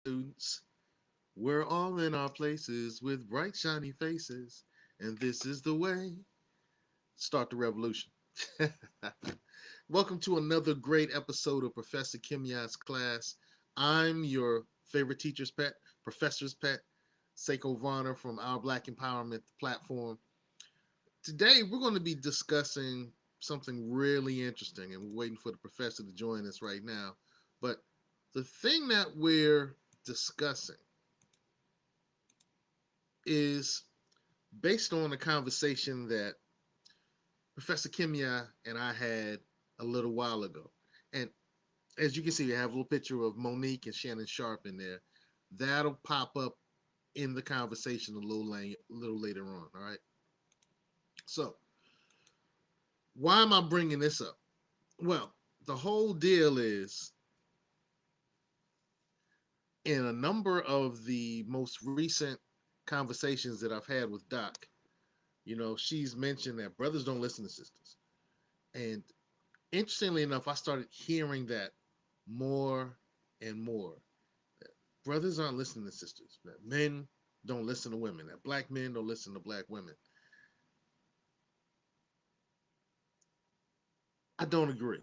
students. We're all in our places with bright, shiny faces, and this is the way. Start the revolution. Welcome to another great episode of Professor Kimya's class. I'm your favorite teacher's pet, professor's pet, Seko Varner from Our Black Empowerment platform. Today, we're going to be discussing something really interesting, and we're waiting for the professor to join us right now. But the thing that we're discussing is based on a conversation that Professor Kimya and I had a little while ago. And as you can see, we have a little picture of Monique and Shannon Sharp in there. That'll pop up in the conversation a little later on. All right. So, why am I bringing this up? Well, the whole deal is in a number of the most recent conversations that I've had with Doc, she's mentioned that brothers don't listen to sisters. And interestingly enough, I started hearing that more and more. That brothers aren't listening to sisters, that men don't listen to women, that black men don't listen to black women. I don't agree.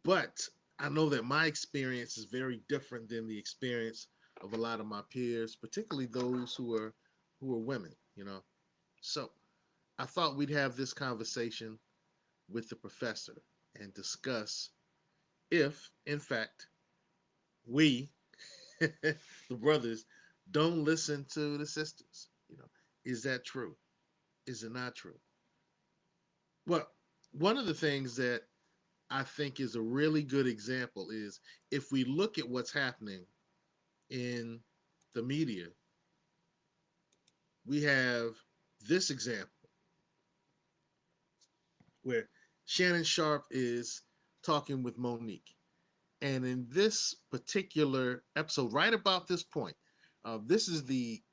But I know that my experience is very different than the experience of a lot of my peers, particularly those who are women. So I thought we'd have this conversation with the professor and discuss if, in fact, we, the brothers, don't listen to the sisters. Is that true? Is it not true? Well, one of the things that I think is a really good example is if we look at what's happening in the media, we have this example where Shannon Sharp is talking with Monique. And in this particular episode, right about this point, this is the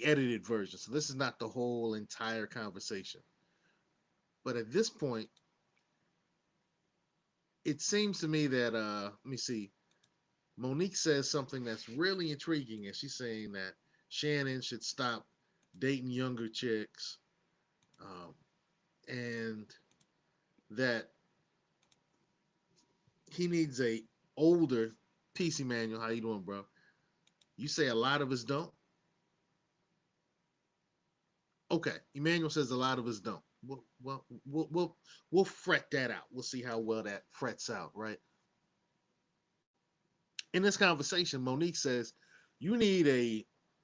edited version. So this is not the whole entire conversation. But at this point, it seems to me that let me see. Monique says something that's really intriguing, and she's saying that Shannon should stop dating younger chicks, and that he needs a older PC manual. How you doing, bro? You say a lot of us don't. Okay, Emmanuel says a lot of us don't. We'll fret that out. We'll see how well that frets out, right? In this conversation, Monique says you need a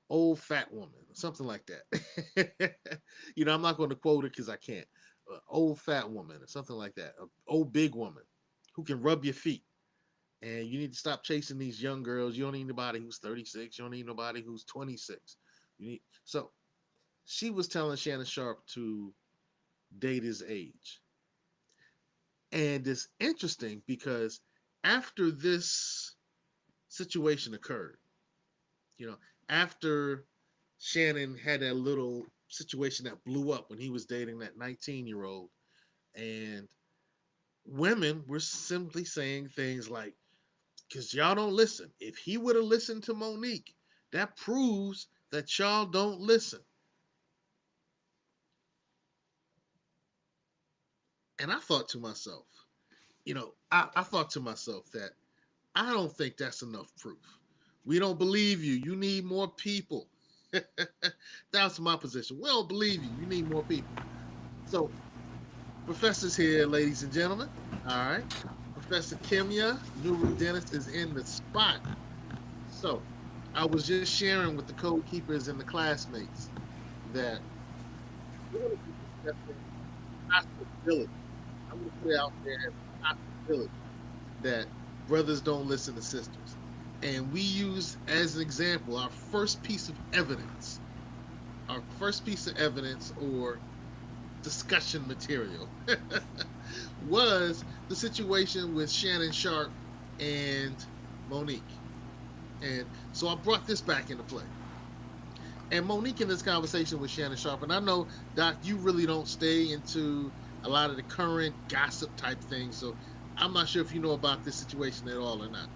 old fat woman or something like that. I'm not going to quote it because I can't. Old fat woman or something like that. A old big woman who can rub your feet. And you need to stop chasing these young girls. You don't need nobody who's 36. You don't need nobody who's 26. So she was telling Shannon Sharp to date his age. And it's interesting because after this situation occurred, you know, after Shannon had that little situation that blew up when he was dating that 19-year-old, and women were simply saying things like, because y'all don't listen. If he would have listened to Monique, that proves that y'all don't listen. And I thought to myself, I thought to myself that I don't think that's enough proof. We don't believe you. You need more people. That's my position. We don't believe you. You need more people. So, Professor's here, ladies and gentlemen. All right. Professor Kimya Nuru Dennis is in the spot. So, I was just sharing with the code keepers and the classmates that we're going to be discussing possibility. I'm going to put it out there as a possibility that brothers don't listen to sisters. And we use as an example our first piece of evidence. Our first piece of evidence or discussion material was the situation with Shannon Sharp and Monique. And so I brought this back into play. And Monique in this conversation with Shannon Sharp, and I know, Doc, you really don't stay into a lot of the current gossip type things, so I'm not sure if you know about this situation at all or not.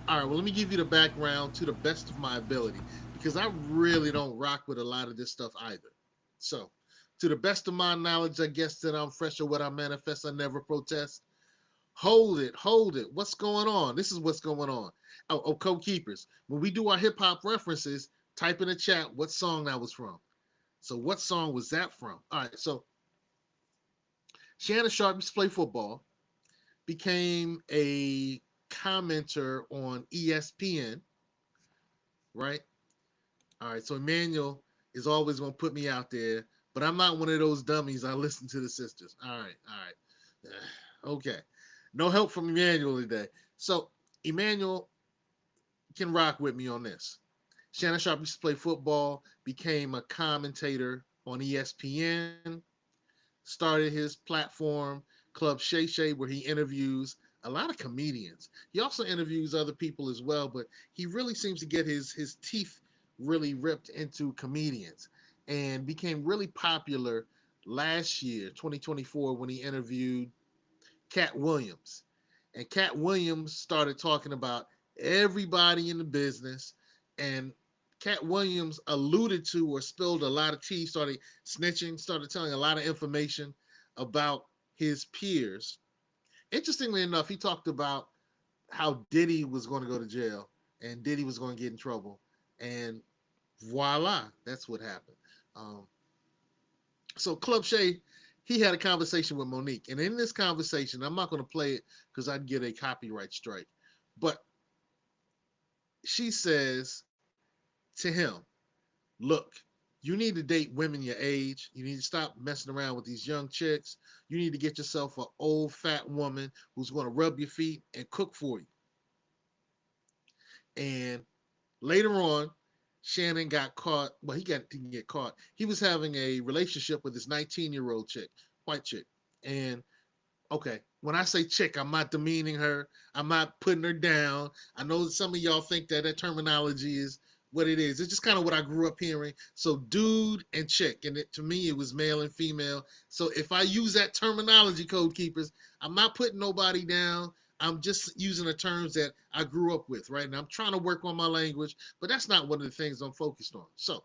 All right, well, let me give you the background to the best of my ability because I really don't rock with a lot of this stuff either. So, to the best of my knowledge, I guess that I'm fresh or what I manifest, I never protest. Hold it, hold it. What's going on? This is what's going on. Oh, co-keepers. When we do our hip hop references, type in the chat what song that was from. So, what song was that from? All right, so Shannon Sharp used to play football, became a commenter on ESPN, right? All right, so Emmanuel is always going to put me out there, but I'm not one of those dummies. I listen to the sisters. All right, all right. Okay. No help from Emmanuel today. So Emmanuel can rock with me on this. Shannon Sharp used to play football, became a commentator on ESPN, started his platform, Club Shay Shay, where he interviews a lot of comedians. He also interviews other people as well, but he really seems to get his teeth really ripped into comedians and became really popular last year, 2024, when he interviewed Cat Williams. And Cat Williams started talking about everybody in the business. And Cat Williams alluded to or spilled a lot of tea, started snitching, started telling a lot of information about his peers. Interestingly enough, he talked about how Diddy was going to go to jail and Diddy was going to get in trouble. And voila, that's what happened. Um, so Club Shay, he had a conversation with Monique, and in this conversation, I'm not going to play it because I'd get a copyright strike, but she says to him, "Look, you need to date women your age. You need to stop messing around with these young chicks. You need to get yourself an old fat woman who's going to rub your feet and cook for you." And later on, Shannon got caught. Well, didn't get caught. He was having a relationship with this 19-year-old chick, white chick, and okay, when I say chick, I'm not demeaning her. I'm not putting her down. I know that some of y'all think that terminology is what it is. It's just kind of what I grew up hearing. So dude and chick, and to me, it was male and female. So if I use that terminology, code keepers, I'm not putting nobody down. I'm just using the terms that I grew up with, right? And I'm trying to work on my language, but that's not one of the things I'm focused on. So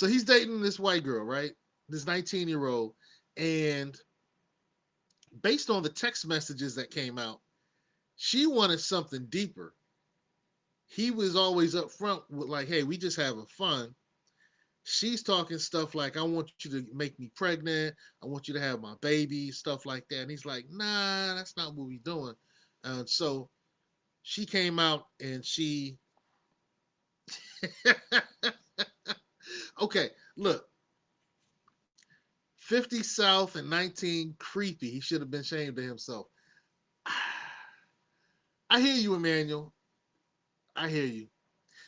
he's dating this white girl, right? This 19-year-old, and based on the text messages that came out, she wanted something deeper. He was always up front with like, "Hey, we just having fun." She's talking stuff like, "I want you to make me pregnant. I want you to have my baby," stuff like that. And he's like, "Nah, that's not what we doing." So she came out and she, okay, look, 50 South and 19 creepy. He should have been ashamed of himself. I hear you, Emmanuel. I hear you.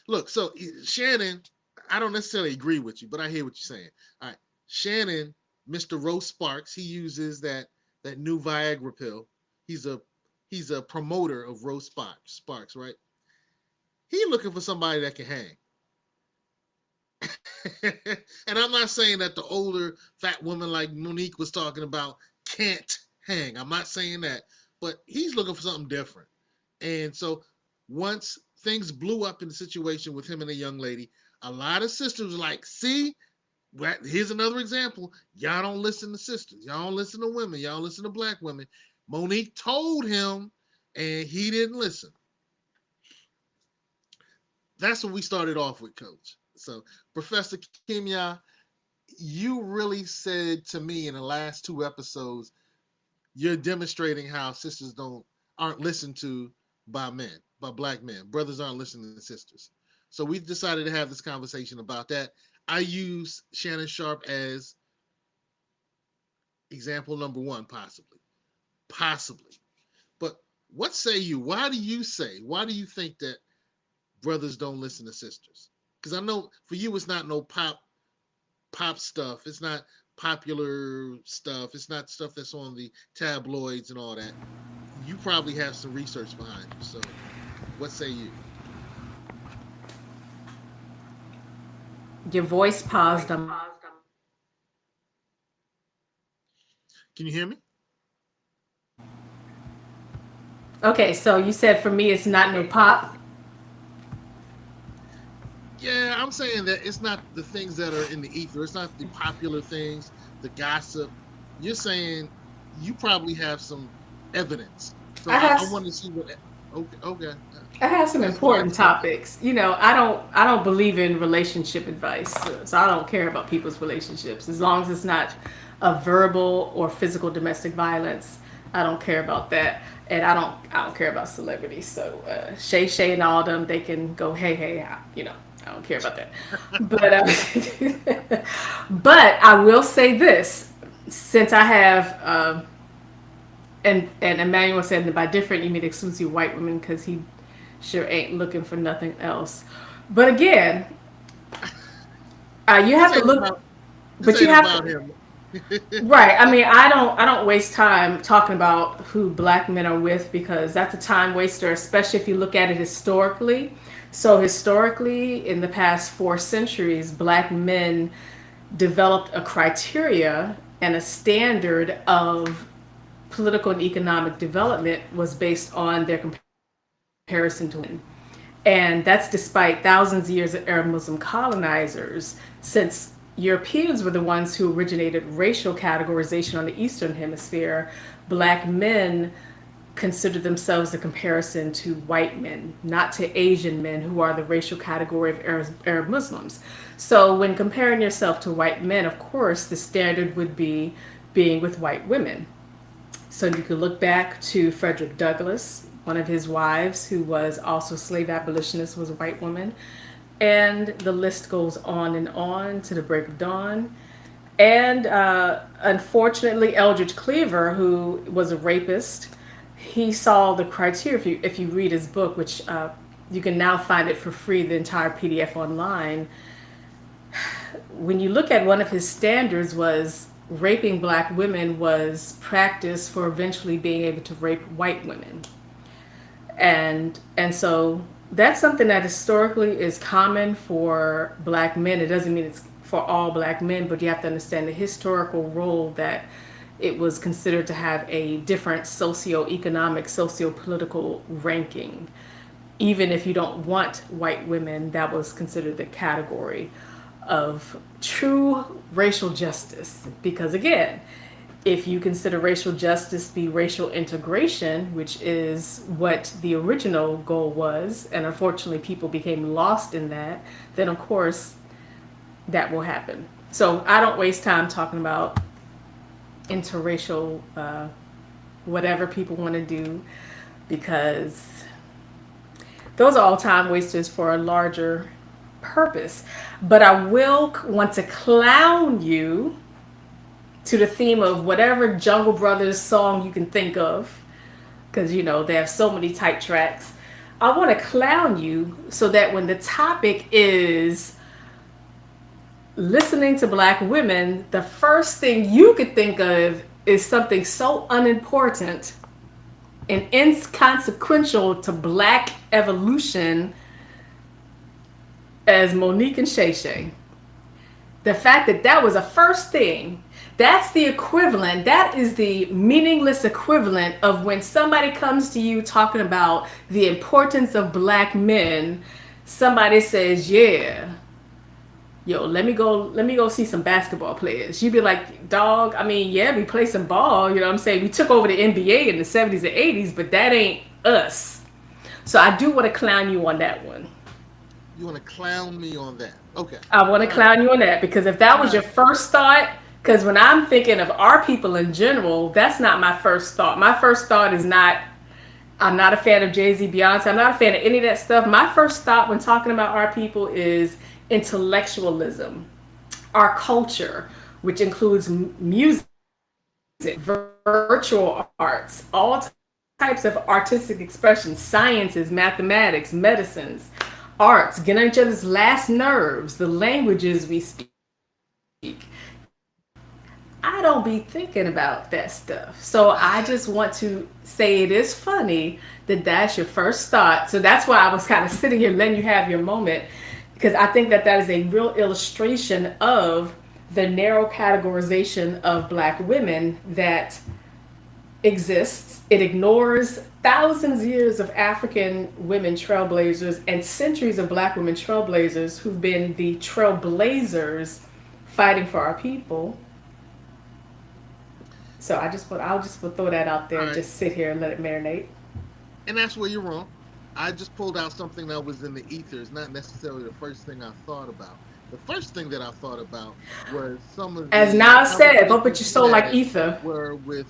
Look, so Shannon, I don't necessarily agree with you, but I hear what you're saying. All right, Shannon, Mr. Rose Sparks, he uses that new Viagra pill. He's a he's a promoter of Rose Sparks, right? He looking for somebody that can hang. And I'm not saying that the older fat woman like Monique was talking about can't hang. I'm not saying that, but he's looking for something different. And so once things blew up in the situation with him and a young lady, a lot of sisters were like, "See, here's another example. Y'all don't listen to sisters. Y'all don't listen to women. Y'all don't listen to black women." Monique told him, and he didn't listen. That's what we started off with, Coach. So, Professor Kimya, you really said to me in the last two episodes, you're demonstrating how sisters aren't listened to by men, by black men. Brothers aren't listening to sisters. So we've decided to have this conversation about that. I use Shannon Sharp as example number one, possibly. Possibly. But what say you? Why do you think that brothers don't listen to sisters? Because I know for you it's not no pop stuff. It's not popular stuff. It's not stuff that's on the tabloids and all that. You probably have some research behind you. So, what say you? Your voice paused. Can you hear me? Okay, so you said for me it's not no pop. Yeah, I'm saying that it's not the things that are in the ether. It's not the popular things, the gossip. You're saying you probably have some evidence. So I I have want to see what. Okay, okay, I have some that's fine. important topics. You know, I don't believe in relationship advice, so I don't care about people's relationships as long as it's not a verbal or physical domestic violence. I don't care about that, and I don't care about celebrities. So Shay Shay and all them, they can go hey hey, you know. I don't care about that, but but I will say this: since I have and Emmanuel said that by different you mean exclusively white women because he sure ain't looking for nothing else. But again, you This have to ain't look, about. This but you ain't have about to, him. right. I mean, I don't waste time talking about who black men are with because that's a time waster, especially if you look at it historically. So historically, in the past 4 centuries, black men developed a criteria and a standard of political and economic development was based on their comparison to women. And that's despite thousands of years of Arab Muslim colonizers, since Europeans were the ones who originated racial categorization on the Eastern Hemisphere, black men considered themselves a comparison to white men, not to Asian men, who are the racial category of Arab Muslims. So when comparing yourself to white men, of course, the standard would be being with white women. So you could look back to Frederick Douglass. One of his wives, who was also a slave abolitionist, was a white woman. And the list goes on to the break of dawn. And unfortunately, Eldridge Cleaver, who was a rapist, he saw the criteria. If you read his book, which you can now find it for free, the entire PDF online, when you look at one of his standards was raping black women was practice for eventually being able to rape white women. And so that's something that historically is common for black men. It doesn't mean it's for all black men, but you have to understand the historical role that it was considered to have a different socio-economic, socio-political ranking. Even if you don't want white women, that was considered the category of true racial justice. Because again, if you consider racial justice to be racial integration, which is what the original goal was, and unfortunately people became lost in that, then of course that will happen. So I don't waste time talking about interracial whatever people want to do because those are all time wasters for a larger purpose. But I will want to clown you to the theme of whatever Jungle Brothers song you can think of, because you know they have so many type tracks. I want to clown you so that when the topic is listening to black women, the first thing you could think of is something so unimportant and inconsequential to black evolution as Monique and Shay Shay. The fact that that was a first thing, that's the equivalent, that is the meaningless equivalent of when somebody comes to you talking about the importance of black men, somebody says, yeah, yo, let me go see some basketball players. You'd be like, dog, I mean, yeah, we play some ball, you know what I'm saying? We took over the NBA in the 70s and 80s, but that ain't us. So I do want to clown you on that one. You want to clown me on that? Okay. I want to All right. clown you on that because if that All was your right. first thought, because when I'm thinking of our people in general, that's not my first thought. My first thought is not, I'm not a fan of Jay Z, Beyonce. I'm not a fan of any of that stuff. My first thought when talking about our people is intellectualism, our culture, which includes music, virtual arts, all types of artistic expression, sciences, mathematics, medicines, arts, get on each other's last nerves, the languages we speak. I don't be thinking about that stuff. So I just want to say it is funny that that's your first thought. So that's why I was kind of sitting here letting you have your moment because I think that that is a real illustration of the narrow categorization of black women that exists. It ignores thousands of years of African women trailblazers and centuries of black women trailblazers who've been the trailblazers fighting for our people. So I'll just throw that out there All and right. just sit here and let it marinate. And that's where you're wrong. I just pulled out something that was in the ether. It's not necessarily the first thing I thought about. The first thing that I thought about was some of As the Nas said, don't put conversations your we soul like had ether. were with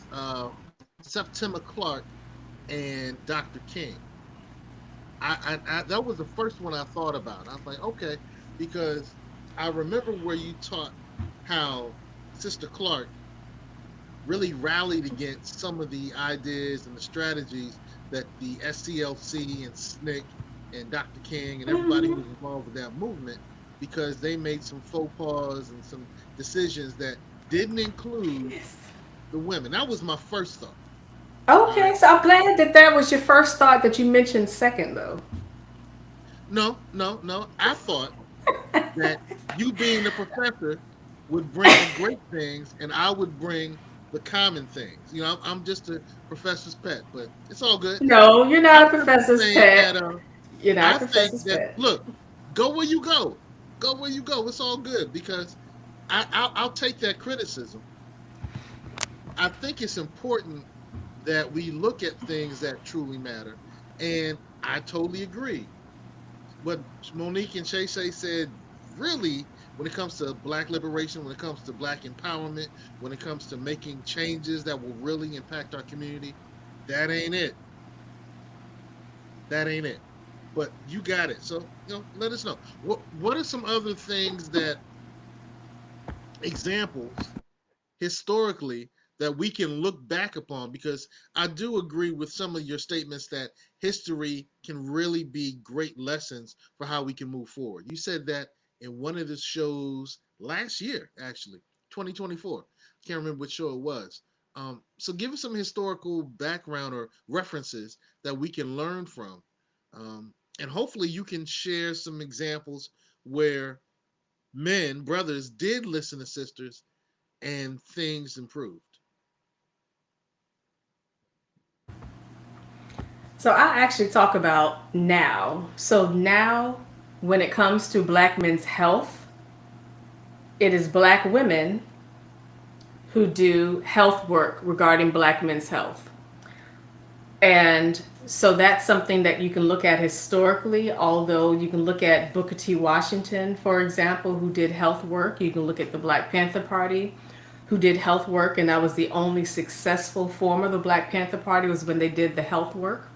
Septima Clark and Dr. King. That was the first one I thought about. I was like, okay, because I remember where you taught how Sister Clark really rallied against some of the ideas and the strategies that the SCLC and SNCC and Dr. King and everybody who was involved with that movement, because they made some faux pas and some decisions that didn't include Yes. the women. That was my first thought. All Okay, right. so I'm glad that that was your first thought that you mentioned second, though. No, no, no. I thought that you being the professor would bring the great things and I would bring the common things. I'm just a professor's pet, but it's all good. No, you're not I'm a simply professor's saying pet. that You're not I a think professor's that pet. look, go where you go, go where you go. It's all good because I'll take that criticism. I think it's important that we look at things that truly matter, and I totally agree. What Monique and Shay said, really, when it comes to black liberation, when it comes to black empowerment, when it comes to making changes that will really impact our community, that ain't it. That ain't it. But you got it. So, let us know. What are some other things that examples historically that we can look back upon, because I do agree with some of your statements that history can really be great lessons for how we can move forward. You said that in one of the shows last year, actually, 2024. Can't remember which show it was. So give us some historical background or references that we can learn from. And hopefully you can share some examples where men, brothers, did listen to sisters and things improved. So I actually talk about now. So now, when it comes to black men's health, it is black women who do health work regarding black men's health. And so that's something that you can look at historically, although you can look at Booker T. Washington, for example, who did health work. You can look at the Black Panther Party, who did health work, and that was the only successful form of the Black Panther Party was when they did the health work.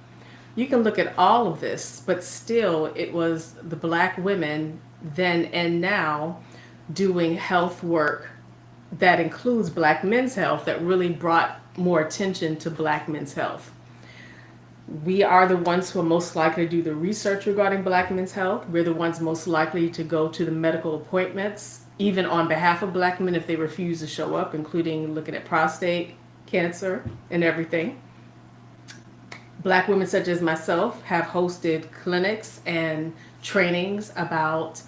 You can look at all of this, but still it was the black women then and now doing health work that includes black men's health that really brought more attention to black men's health. We are the ones who are most likely to do the research regarding black men's health. We're the ones most likely to go to the medical appointments, even on behalf of black men if they refuse to show up, including looking at prostate cancer and everything. Black women such as myself have hosted clinics and trainings about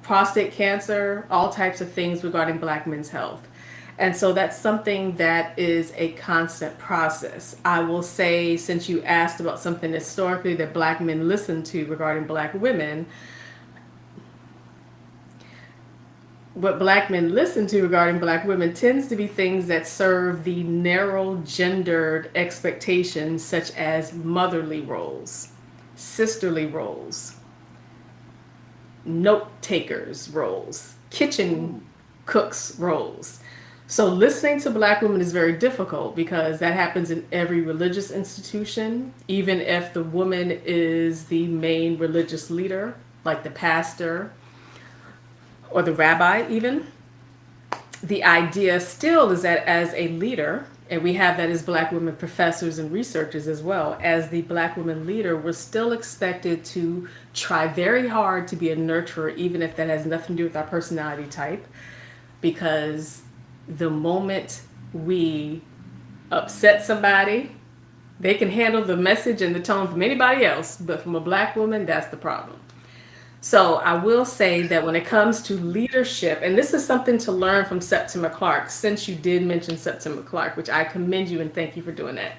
prostate cancer, all types of things regarding black men's health. And so that's something that is a constant process. I will say, since you asked about something historically that black men listen to regarding black women, what black men listen to regarding black women tends to be things that serve the narrow gendered expectations, such as motherly roles, sisterly roles, note takers roles, kitchen Ooh. cooks roles. So listening to black women is very difficult because that happens in every religious institution, even if the woman is the main religious leader, like the pastor or the rabbi, even. The idea still is that as a leader, and we have that as black women professors and researchers as well, as the black women leader, we're still expected to try very hard to be a nurturer, even if that has nothing to do with our personality type, because the moment we upset somebody, they can handle the message and the tone from anybody else, but from a black woman, that's the problem. So I will say that when it comes to leadership, and this is something to learn from Septima Clark, since you did mention Septima Clark, which I commend you and thank you for doing that.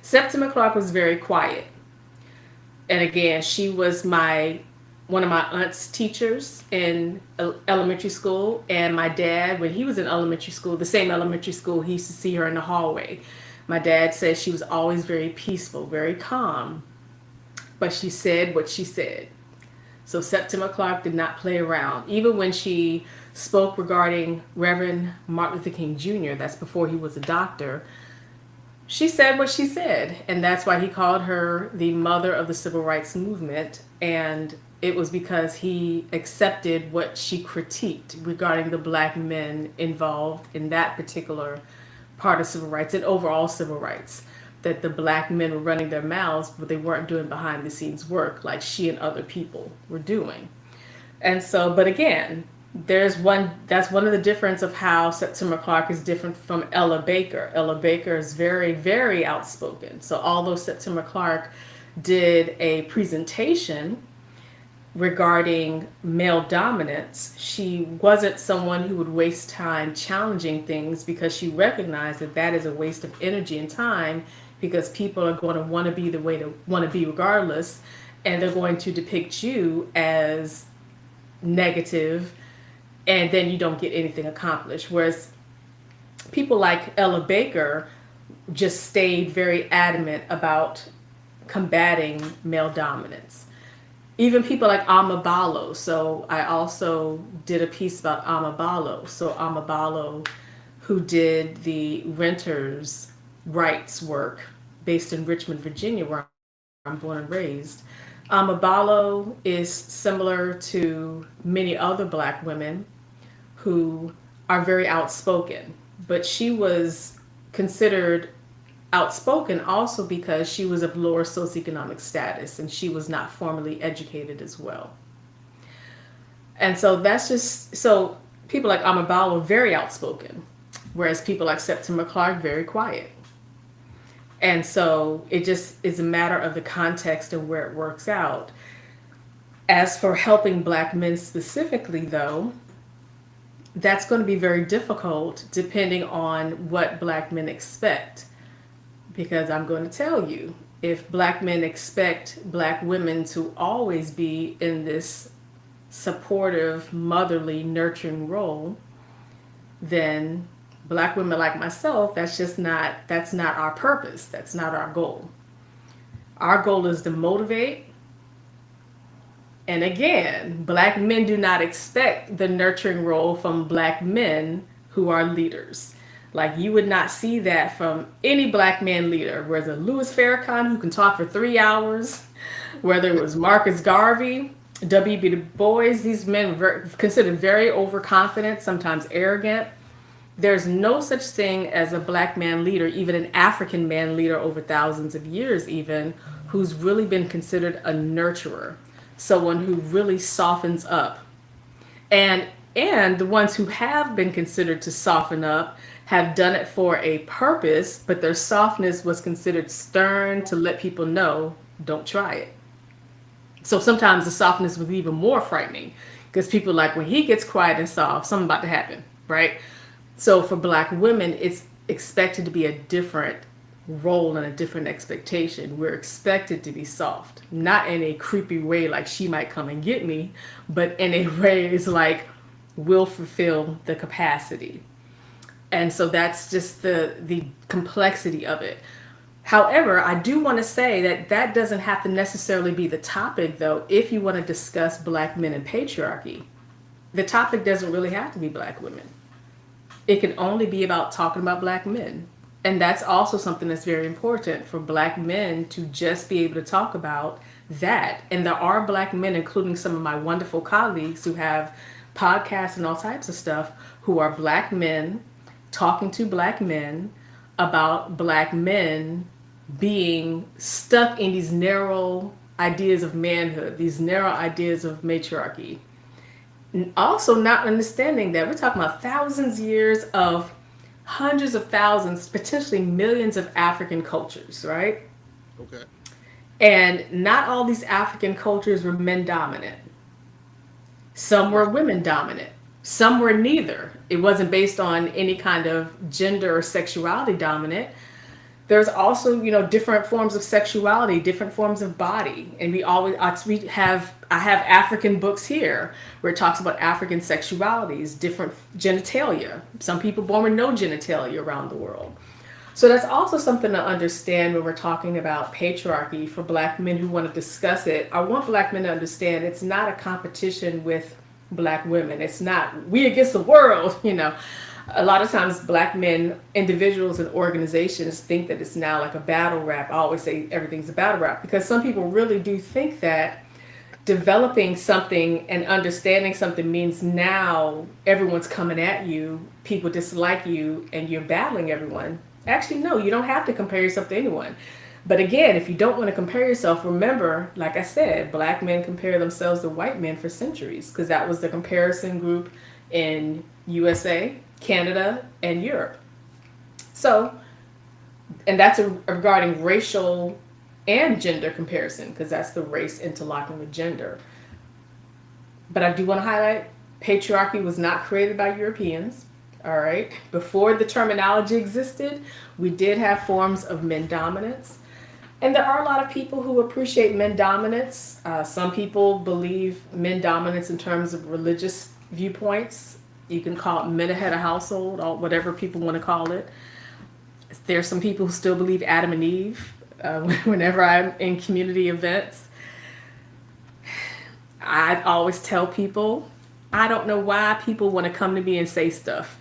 Septima Clark was very quiet. And again, she was my one of my aunt's teachers in elementary school, and my dad, when he was in elementary school, the same elementary school, he used to see her in the hallway. My dad said she was always very peaceful, very calm, but she said what she said. So Septima Clark did not play around. Even when she spoke regarding Reverend Martin Luther King Jr., that's before he was a doctor, she said what she said. And that's why he called her the mother of the civil rights movement. And it was because he accepted what she critiqued regarding the black men involved in that particular part of civil rights and overall civil rights. That the black men were running their mouths, but they weren't doing behind the scenes work like she and other people were doing. And so, but again, that's one of the difference of how Septima Clark is different from Ella Baker. Ella Baker is very, very outspoken. So although Septima Clark did a presentation regarding male dominance, she wasn't someone who would waste time challenging things because she recognized that that is a waste of energy and time because people are going to want to be the way they want to be regardless, and they're going to depict you as negative, and then you don't get anything accomplished. Whereas people like Ella Baker just stayed very adamant about combating male dominance. Even people like Amabalo. So I also did a piece about Amabalo. So Amabalo, who did the renters' rights work based in Richmond, Virginia, where I'm born and raised. Amabalo is similar to many other black women who are very outspoken, but she was considered outspoken also because she was of lower socioeconomic status and she was not formally educated as well. And so that's just so people like Amabalo are very outspoken, whereas people like Septima Clark very quiet. And so it just is a matter of the context and where it works out. As for helping black men specifically, though, that's going to be very difficult depending on what black men expect. Because I'm going to tell you, if black men expect black women to always be in this supportive, motherly, nurturing role, then black women like myself, that's not our purpose. That's not our goal. Our goal is to motivate. And again, black men do not expect the nurturing role from black men who are leaders. Like you would not see that from any black man leader, whether Louis Farrakhan, who can talk for 3 hours, whether it was Marcus Garvey, W.B. Du Bois, these men were considered very overconfident, sometimes arrogant. There's no such thing as a black man leader, even an African man leader over thousands of years even, who's really been considered a nurturer, someone who really softens up. And the ones who have been considered to soften up have done it for a purpose, but their softness was considered stern to let people know, don't try it. So sometimes the softness was even more frightening because people are like, when he gets quiet and soft, something about to happen, right? So for black women, it's expected to be a different role and a different expectation. We're expected to be soft, not in a creepy way like she might come and get me, but in a way it's like we'll fulfill the capacity. And so that's just the complexity of it. However, I do want to say that that doesn't have to necessarily be the topic, though, if you want to discuss black men and patriarchy. The topic doesn't really have to be black women. It can only be about talking about black men. And that's also something that's very important for black men to just be able to talk about that. And there are black men, including some of my wonderful colleagues who have podcasts and all types of stuff, who are black men talking to black men about black men being stuck in these narrow ideas of manhood, these narrow ideas of matriarchy. And also not understanding that we're talking about thousands of years of hundreds of thousands, potentially millions of African cultures, right? Okay. And not all these African cultures were men dominant. Some were Right. women dominant. Some were neither. It wasn't based on any kind of gender or sexuality dominant. There's also, different forms of sexuality, different forms of body, and we have I have African books here where it talks about African sexualities, different genitalia. Some people born with no genitalia around the world. So that's also something to understand when we're talking about patriarchy for black men who want to discuss it. I want black men to understand it's not a competition with black women. It's not we against the world. A lot of times black men, individuals and organizations think that it's now like a battle rap. I always say everything's a battle rap because some people really do think that developing something and understanding something means now everyone's coming at you, people dislike you, and you're battling everyone. Actually, no, you don't have to compare yourself to anyone. But again, if you don't want to compare yourself, remember, like I said, black men compare themselves to white men for centuries because that was the comparison group in USA, Canada, and Europe. So, and that's regarding racial and gender comparison because that's the race interlocking with gender. But I do want to highlight patriarchy was not created by Europeans. All right. Before the terminology existed, we did have forms of men dominance. And there are a lot of people who appreciate men dominance. Some people believe men dominance in terms of religious viewpoints. You can call it men ahead of household or whatever people want to call it. There's some people who still believe Adam and Eve. Whenever I'm in community events, I always tell people, I don't know why people want to come to me and say stuff.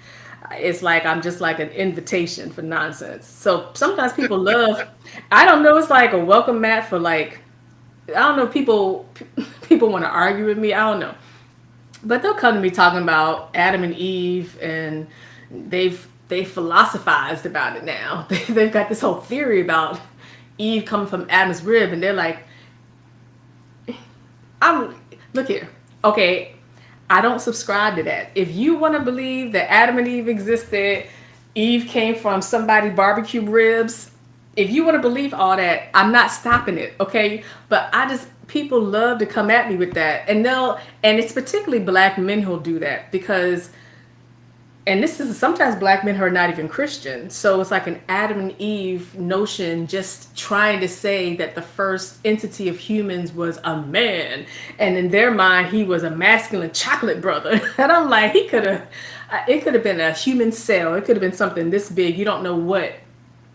It's like I'm just like an invitation for nonsense. So sometimes people love, I don't know, it's like a welcome mat for like, I don't know, people want to argue with me. I don't know. But they'll come to me talking about Adam and Eve and they philosophized about it now. They've got this whole theory about Eve coming from Adam's rib and they're like, I'm look here. Okay, I don't subscribe to that. If you want to believe that Adam and Eve existed, Eve came from somebody barbecue ribs. If you want to believe all that, I'm not stopping it, okay? But I just people love to come at me with that, and it's particularly black men who'll do that because and this is sometimes black men who are not even Christian. So it's like an Adam and Eve notion, just trying to say that the first entity of humans was a man. And in their mind, he was a masculine chocolate brother. And I'm like, it could have been a human cell. It could have been something this big. You don't know what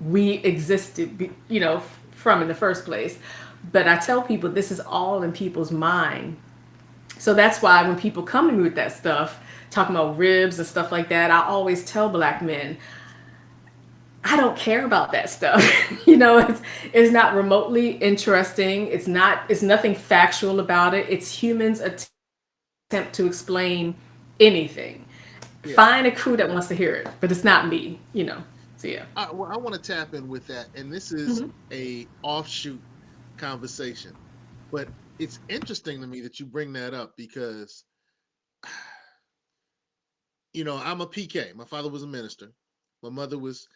we existed, from in the first place. But I tell people this is all in people's mind. So that's why when people come to me with that stuff, talking about ribs and stuff like that, I always tell black men, I don't care about that stuff. It's not remotely interesting. It's nothing factual about it. It's humans' attempt to explain anything. Find a Yeah. crew that wants to hear it, but it's not me. So yeah. Well, I want to tap in with that, and this is a offshoot conversation, but it's interesting to me that you bring that up because I'm a PK. My father was a minister. My mother was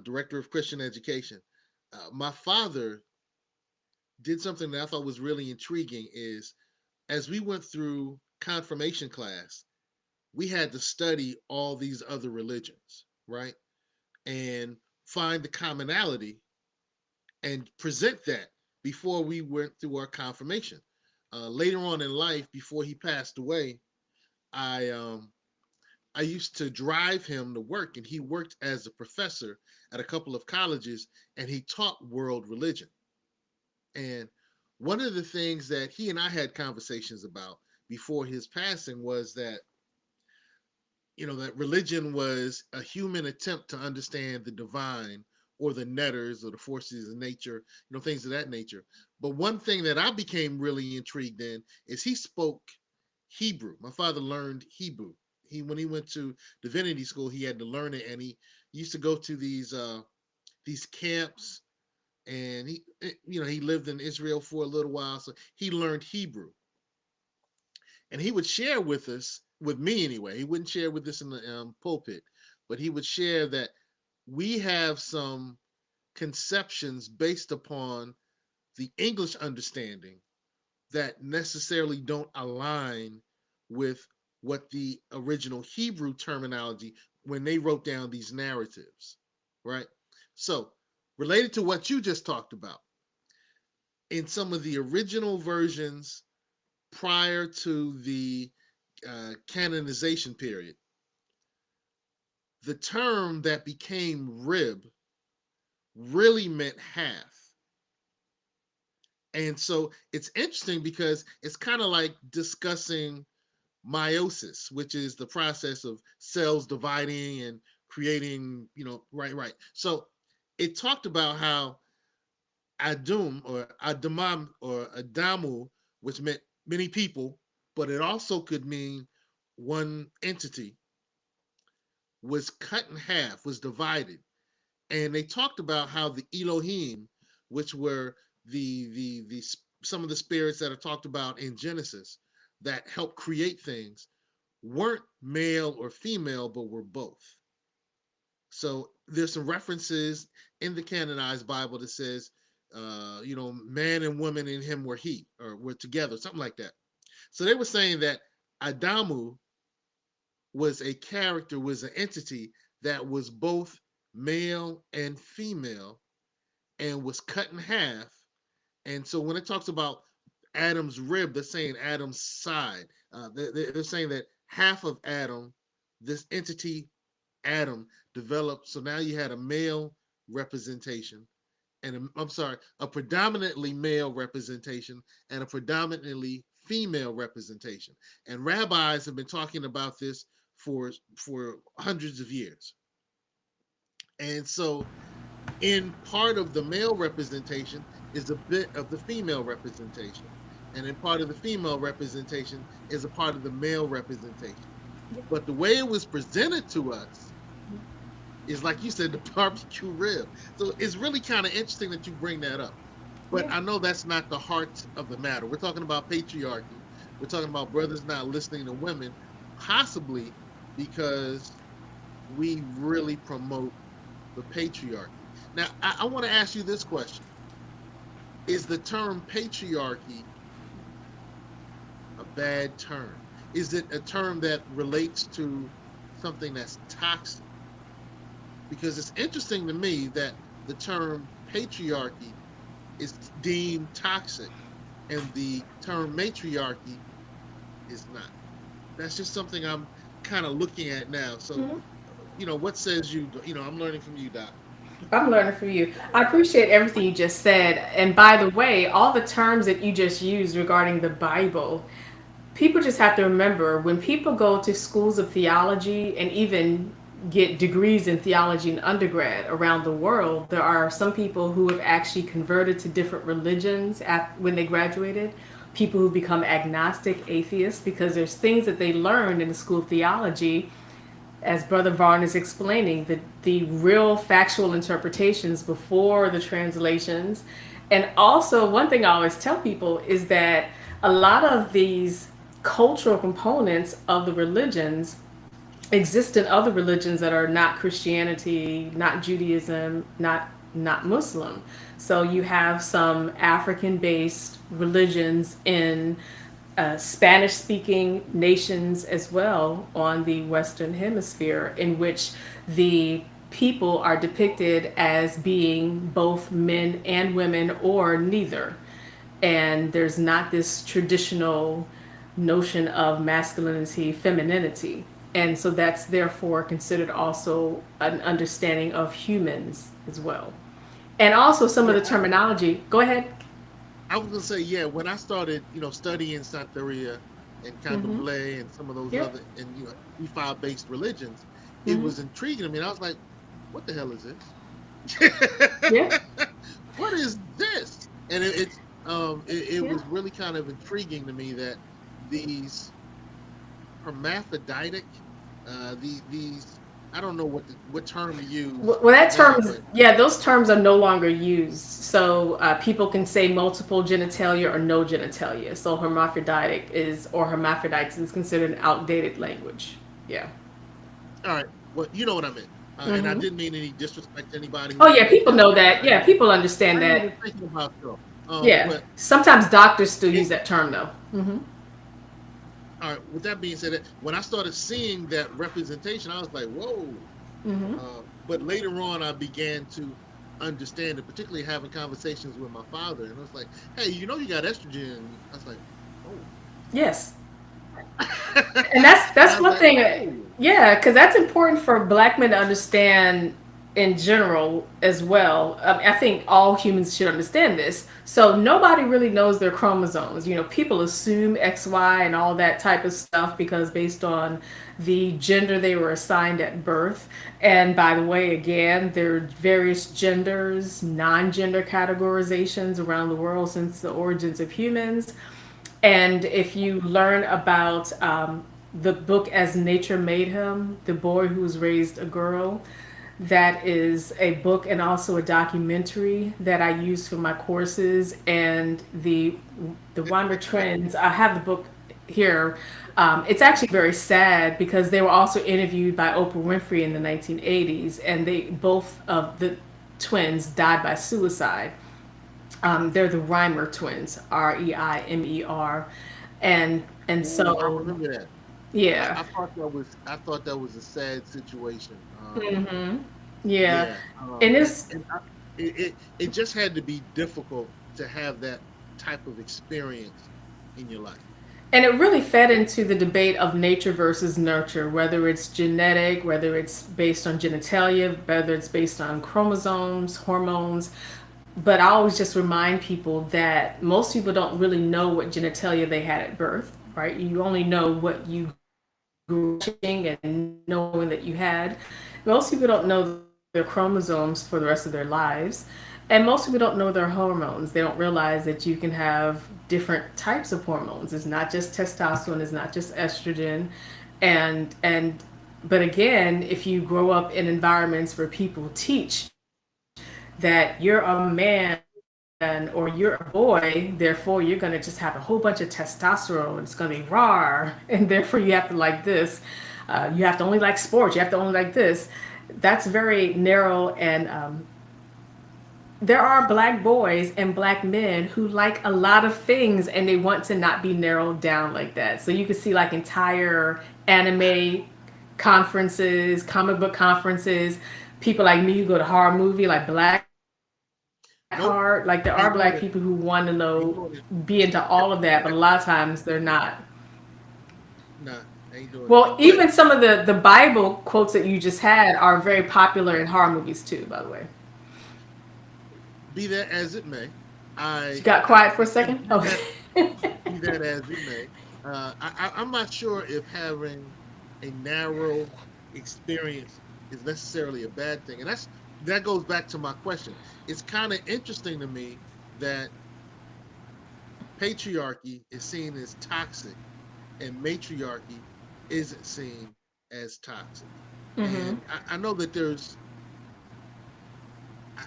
director of Christian education. My father did something that I thought was really intriguing. Is as we went through confirmation class, we had to study all these other religions, right, and find the commonality and present that before we went through our confirmation. Later on in life, before he passed away, I I used to drive him to work, and he worked as a professor at a couple of colleges, and he taught world religion. And one of the things that he and I had conversations about before his passing was that that religion was a human attempt to understand the divine or the netters or the forces of nature, things of that nature. But one thing that I became really intrigued in is he spoke Hebrew. My father learned Hebrew. When he went to divinity school, he had to learn it, and he used to go to these camps, and he lived in Israel for a little while, so he learned Hebrew, and he would share with us, with me anyway. He wouldn't share with us in the pulpit, but he would share that we have some conceptions based upon the English understanding that necessarily don't align with what the original Hebrew terminology when they wrote down these narratives, right? So, related to what you just talked about, in some of the original versions prior to the canonization period, the term that became rib really meant half. And so it's interesting because it's kind of like discussing meiosis, which is the process of cells dividing and creating, right. So it talked about how Adum or Adamam or Adamu, which meant many people, but it also could mean one entity, was cut in half, was divided. And they talked about how the Elohim, which were the some of the spirits that are talked about in Genesis that helped create things, weren't male or female, but were both. So there's some references in the canonized Bible that says, man and woman in him were he, or were together, something like that. So they were saying that Adamu was a character, was an entity that was both male and female and was cut in half. And so when it talks about Adam's rib, they're saying Adam's side. They're saying that half of Adam, this entity Adam, developed. So now you had a male representation and I'm sorry, a predominantly male representation and a predominantly female representation. And rabbis have been talking about this for hundreds of years. And so in part of the male representation is a bit of the female representation. And in part of the female representation is a part of the male representation. But the way it was presented to us is, like you said, the barbecue rib. So it's really kind of interesting that you bring that up. But I know that's not the heart of the matter. We're talking about patriarchy. We're talking about brothers not listening to women, possibly because we really promote the patriarchy. Now, I want to ask you this question. Is the term patriarchy a bad term? Is it a term that relates to something that's toxic? Because it's interesting to me that the term patriarchy is deemed toxic and the term matriarchy is not. That's just something I'm kind of looking at now. So, what says you? I'm learning from you, Doc. I'm learning from you. I appreciate everything you just said. And by the way, all the terms that you just used regarding the Bible, people just have to remember when people go to schools of theology and even get degrees in theology in undergrad around the world, there are some people who have actually converted to different religions when they graduated, people who become agnostic atheists because there's things that they learned in the school of theology, as Brother Vaughn is explaining, the real factual interpretations before the translations. And also, one thing I always tell people is that a lot of these cultural components of the religions exist in other religions that are not Christianity, not Judaism, not Muslim. So you have some African-based religions in Spanish-speaking nations as well on the Western Hemisphere, in which the people are depicted as being both men and women or neither. And there's not this traditional notion of masculinity, femininity. And so that's therefore considered also an understanding of humans as well. And also some of Yeah, the terminology. Go ahead. I was gonna say, yeah. When I started, studying Santeria and Candomblé and some of those Yeah. other and Ifa based religions, it Hmm. was intriguing to me. And I was like, what the hell is this? Yeah. What is this? And it Yeah. was really kind of intriguing to me that these hermaphroditic, these I don't know what term to use Well, that now, term is, but yeah, those terms are no longer used. So people can say multiple genitalia or no genitalia. So hermaphroditic is, or hermaphrodites is considered an outdated language. Yeah. all right, well, you know what I meant. And I Hmm. didn't mean any disrespect to anybody Oh, who yeah, said people that. know that. Yeah, people understand I ain't that. even thinking about you. Yeah. But Sometimes doctors still it, use that term, though. Hmm. all right. With that being said, when I started seeing that representation, I was like, whoa. Hmm. But later on, I began to understand it, particularly having conversations with my father, and I was like, hey, you got estrogen. I was like, oh. Yes. And that's And I that's was one like, thing. oh. Yeah, because that's important for Black men to understand in general as well. I think all humans should understand this. So nobody really knows their chromosomes. People assume X, Y, and all that type of stuff because based on the gender they were assigned at birth. And by the way, again, there are various genders, non-gender categorizations around the world since the origins of humans. And if you learn about the book As Nature Made Him, The Boy Who Was Raised a Girl, that is a book and also a documentary that I use for my courses. And the Weimer twins, I have the book here. It's actually very sad because they were also interviewed by Oprah Winfrey in the 1980s, and they both of the twins died by suicide. They're the Reimer twins, Reimer, and Oh, I so remember that. I, yeah, I thought that was I thought that was a sad situation. yeah, Yeah, and it's it just had to be difficult to have that type of experience in your life. and it really fed into the debate of nature versus nurture, whether it's genetic, whether it's based on genitalia, whether it's based on chromosomes, hormones. But I always just remind people that most people don't really know what genitalia they had at birth, right? You only know what you grew up watching and knowing that you had. Most people don't know their chromosomes for the rest of their lives. And most people don't know their hormones. They don't realize that you can have different types of hormones. It's not just testosterone, it's not just estrogen. And but again, if you grow up in environments where people teach that you're a man or you're a boy, therefore you're going to just have a whole bunch of testosterone. It's going to be raw, and therefore you have to like this. You have to only like sports. You have to only like this. That's very narrow, and there are black boys and black men who like a lot of things and they want to not be narrowed down like that. So you can see like entire anime conferences, comic book conferences, people like me who go to horror movie like Blackheart. Like there are black people Nope, who want to ain't know, doing it. be into all Ain't of doing it. that, but a lot of times they're not. Nah, ain't Well, doing it. even some But of the Bible quotes that you just had are very popular in horror movies too, by the way. be that as it may, You I, got I quiet for a and second? be Okay. that be that as it may, I'm not sure if having a narrow experience is necessarily a bad thing, and that goes back to my question. It's kind of interesting to me that patriarchy is seen as toxic and matriarchy isn't seen as toxic. Hmm. And I know that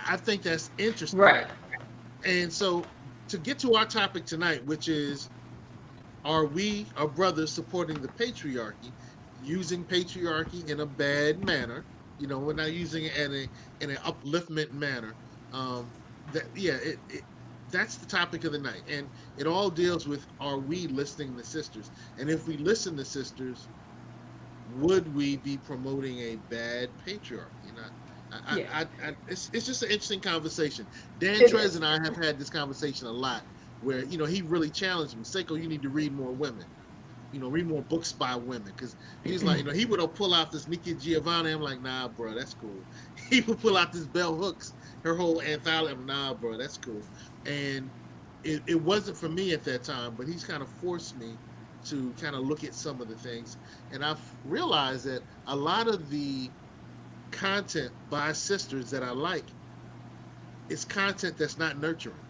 I think that's interesting. Right. And so to get to our topic tonight, which is, are we, our brothers, supporting the patriarchy, using patriarchy in a bad manner? We're not using it in an upliftment manner. That yeah, that's the topic of the night, and it all deals with, are we listening to sisters? And if we listen to sisters, would we be promoting a bad patriarchy? Yeah. It's just an interesting conversation. Dan It Trez is. and I have had this conversation a lot, where he really challenged me. Seiko, you need to read more women. Read more books by women, because he's like, he would pull out this Nikki Giovanni. I'm like, nah, bro, that's cool. He would pull out this Bell Hooks, her whole anthology. I'm, nah, bro, that's cool. And it wasn't for me at that time, but he's kind of forced me to kind of look at some of the things, and I've realized that a lot of the content by sisters that I like is content that's not nurturing.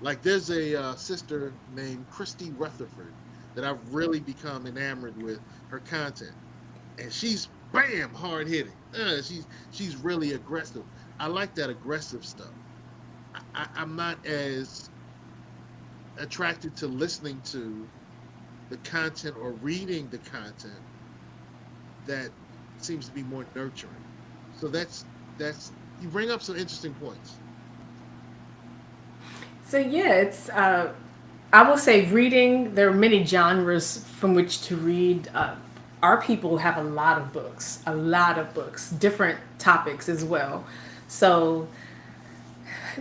Like there's a sister named Christy Rutherford that I've really become enamored with her content, and she's bam hard hitting. She's really aggressive. I like that aggressive stuff. I'm not as attracted to listening to the content or reading the content that seems to be more nurturing. So that's you bring up some interesting points. So yeah, I will say reading, there are many genres from which to read. Our people have a lot of books, different topics as well. So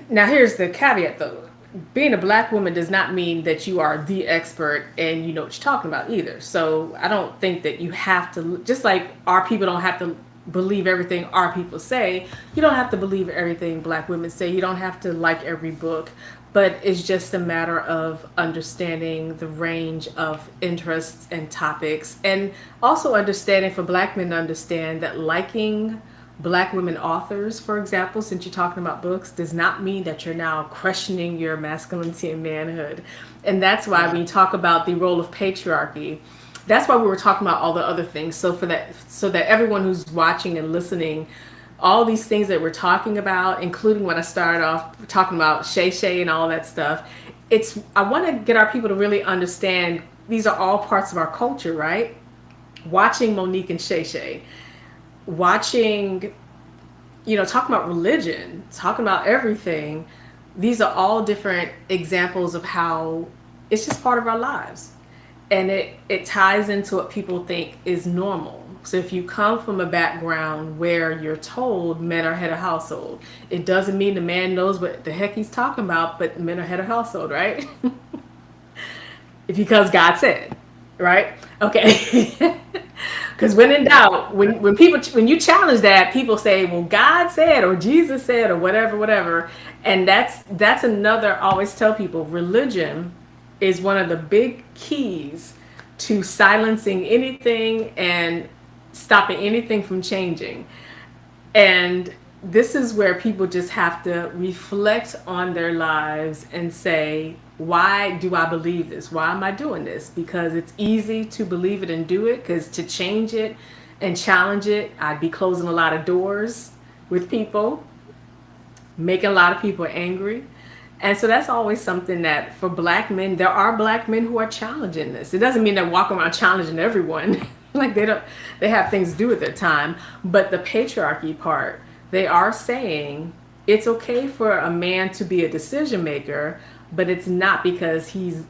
now here's the caveat though. Being a black woman does not mean that you are the expert and you know what you're talking about either. So I don't think that you have to, just like our people don't have to believe everything our people say, you don't have to believe everything black women say. You don't have to like every book, but it's just a matter of understanding the range of interests and topics, and also understanding for black men to understand that liking black women authors, for example, since you're talking about books, does not mean that you're now questioning your masculinity and manhood. And that's why Right. when you talk about the role of patriarchy, that's why we were talking about all the other things. So for that, so that everyone who's watching and listening, all these things that we're talking about, including when I started off talking about Shay Shay and all that stuff, it's, I want to get our people to really understand these are all parts of our culture, right? Watching Monique and Shay Shay, watching, you know, talking about religion, talking about everything. These are all different examples of how it's just part of our lives. And it ties into what people think is normal. So if you come from a background where you're told men are head of household, it doesn't mean the man knows what the heck he's talking about, but men are head of household, right? Because God said, right? Okay. Because when in doubt, when people, when you challenge that, people say, well, God said or Jesus said or whatever, whatever. And that's another, I always tell people, religion is one of the big keys to silencing anything and stopping anything from changing. And this is where people just have to reflect on their lives and say, why do I believe this? Why am I doing this? Because it's easy to believe it and do it, because to change it and challenge it, I'd be closing a lot of doors with people, making a lot of people angry. And so that's always something that for black men, there are black men who are challenging this. It doesn't mean they're walking around challenging everyone. Like they don't, they have things to do with their time. But the patriarchy part, they are saying it's okay for a man to be a decision maker, but it's not because he's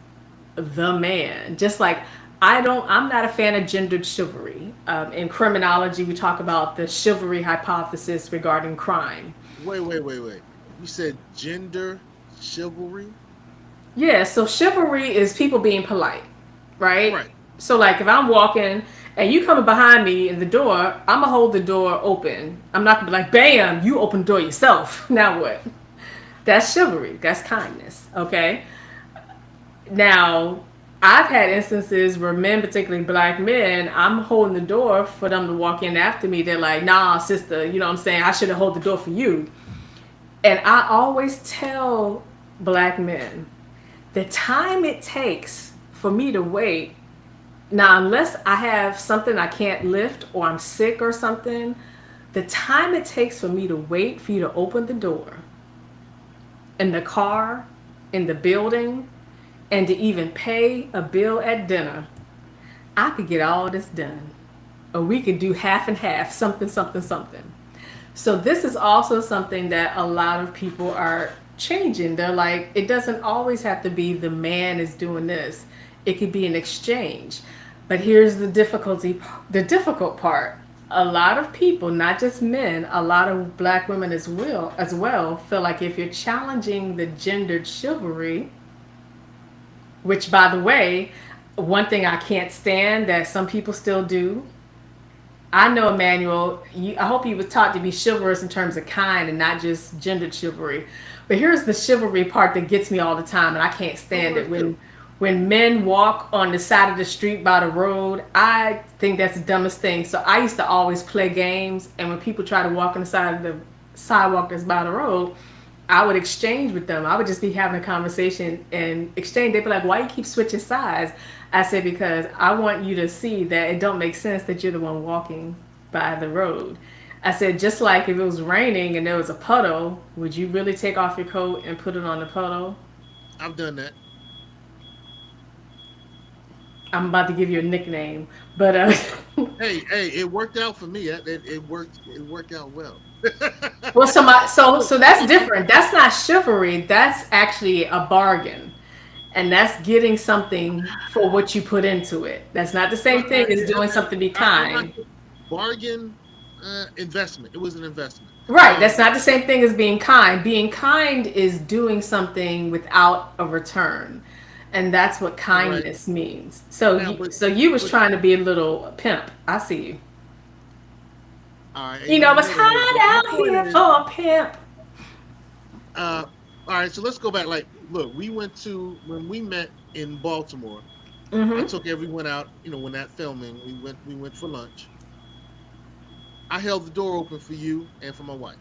the man. Just like I'm not a fan of gendered chivalry. In criminology, we talk about the chivalry hypothesis regarding crime. Wait. You said gender chivalry? Yeah, so chivalry is people being polite, right? Right. So like if I'm walking and you coming behind me in the door, I'm gonna hold the door open. I'm not gonna be like, bam, you open the door yourself. Now what? That's chivalry. That's kindness. Okay. Now, I've had instances where men, particularly black men, I'm holding the door for them to walk in after me. They're like, nah, sister, you know what I'm saying? I should have held the door for you. And I always tell black men, the time it takes for me to wait, now, unless I have something I can't lift or I'm sick or something, the time it takes for me to wait for you to open the door in the car, in the building, and to even pay a bill at dinner, I could get all this done. Or we could do half and half, something, something, something. So this is also something that a lot of people are changing. They're like, it doesn't always have to be the man is doing this. It could be an exchange. But here's the difficult part. A lot of people, not just men, a lot of black women as well feel like if you're challenging the gendered chivalry, which by the way, one thing I can't stand that some people still do. I know, Emmanuel, I hope you were taught to be chivalrous in terms of kind and not just gendered chivalry. But here's the chivalry part that gets me all the time, and I can't stand it. When men walk on the side of the street by the road, I think that's the dumbest thing. So I used to always play games, and when people try to walk on the side of the sidewalk that's by the road, I would exchange with them. I would just be having a conversation and exchange. They'd be like, why you keep switching sides? I said, because I want you to see that it don't make sense that you're the one walking by the road. I said, just like if it was raining and there was a puddle, would you really take off your coat and put it on the puddle? I've done that. I'm about to give you a nickname, but Hey, it worked out for me. It worked out well. well, so that's different. That's not chivalry. That's actually a bargain. And that's getting something for what you put into it. That's not the Well, same thing as doing something to be I'm not kind. bargain investment. It was an investment. Right. That's Um, not the same thing as being kind. Being kind is doing something without a return. And that's what all right. kindness means. Now, So you was but trying to be a little pimp. I see you. all right. You You know, know it's what? But my hot out point here is, for a pimp. uh, all right. So let's go back. Like, look, we went to when we met in Baltimore. I Mm-hmm. took everyone out. When that filming, we went for lunch. I held the door open for you and for my wife.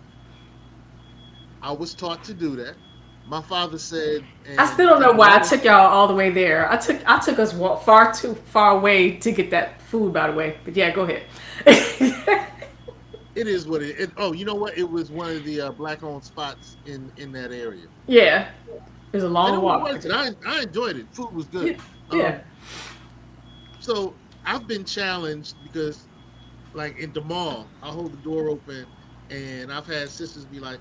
I was taught to do that. My father said, I still don't and know why I another. took y'all all the way there. I took us far too far away to get that food, by the way. But yeah, go ahead. It is what Oh, you know what? It was one of the black-owned spots in that area, Yeah, it was a and long it was walk. worth it. I enjoyed it. Food was good. Yeah, yeah. Um, so I've been challenged because, like in the mall, I hold the door open, and I've had sisters be like,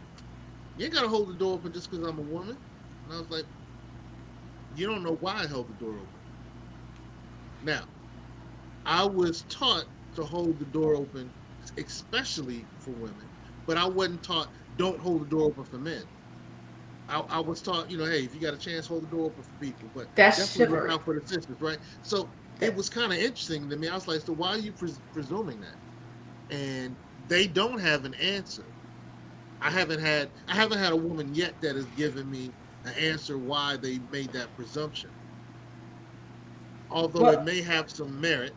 "You ain't gotta hold the door open just because I'm a woman." And I was like, "You don't know why I held the door open." Now, I was taught to hold the door open, especially for women, but I wasn't taught don't hold the door open for men. I was taught, hey, if you got a chance, hold the door open for people, but That's definitely look chivalry. out for the sisters, right? So it was kind of interesting to me. I was like, so why are you presuming that? And they don't have an answer. I haven't had a woman yet that has given me an answer why they made that presumption, although it Well, may have some merit.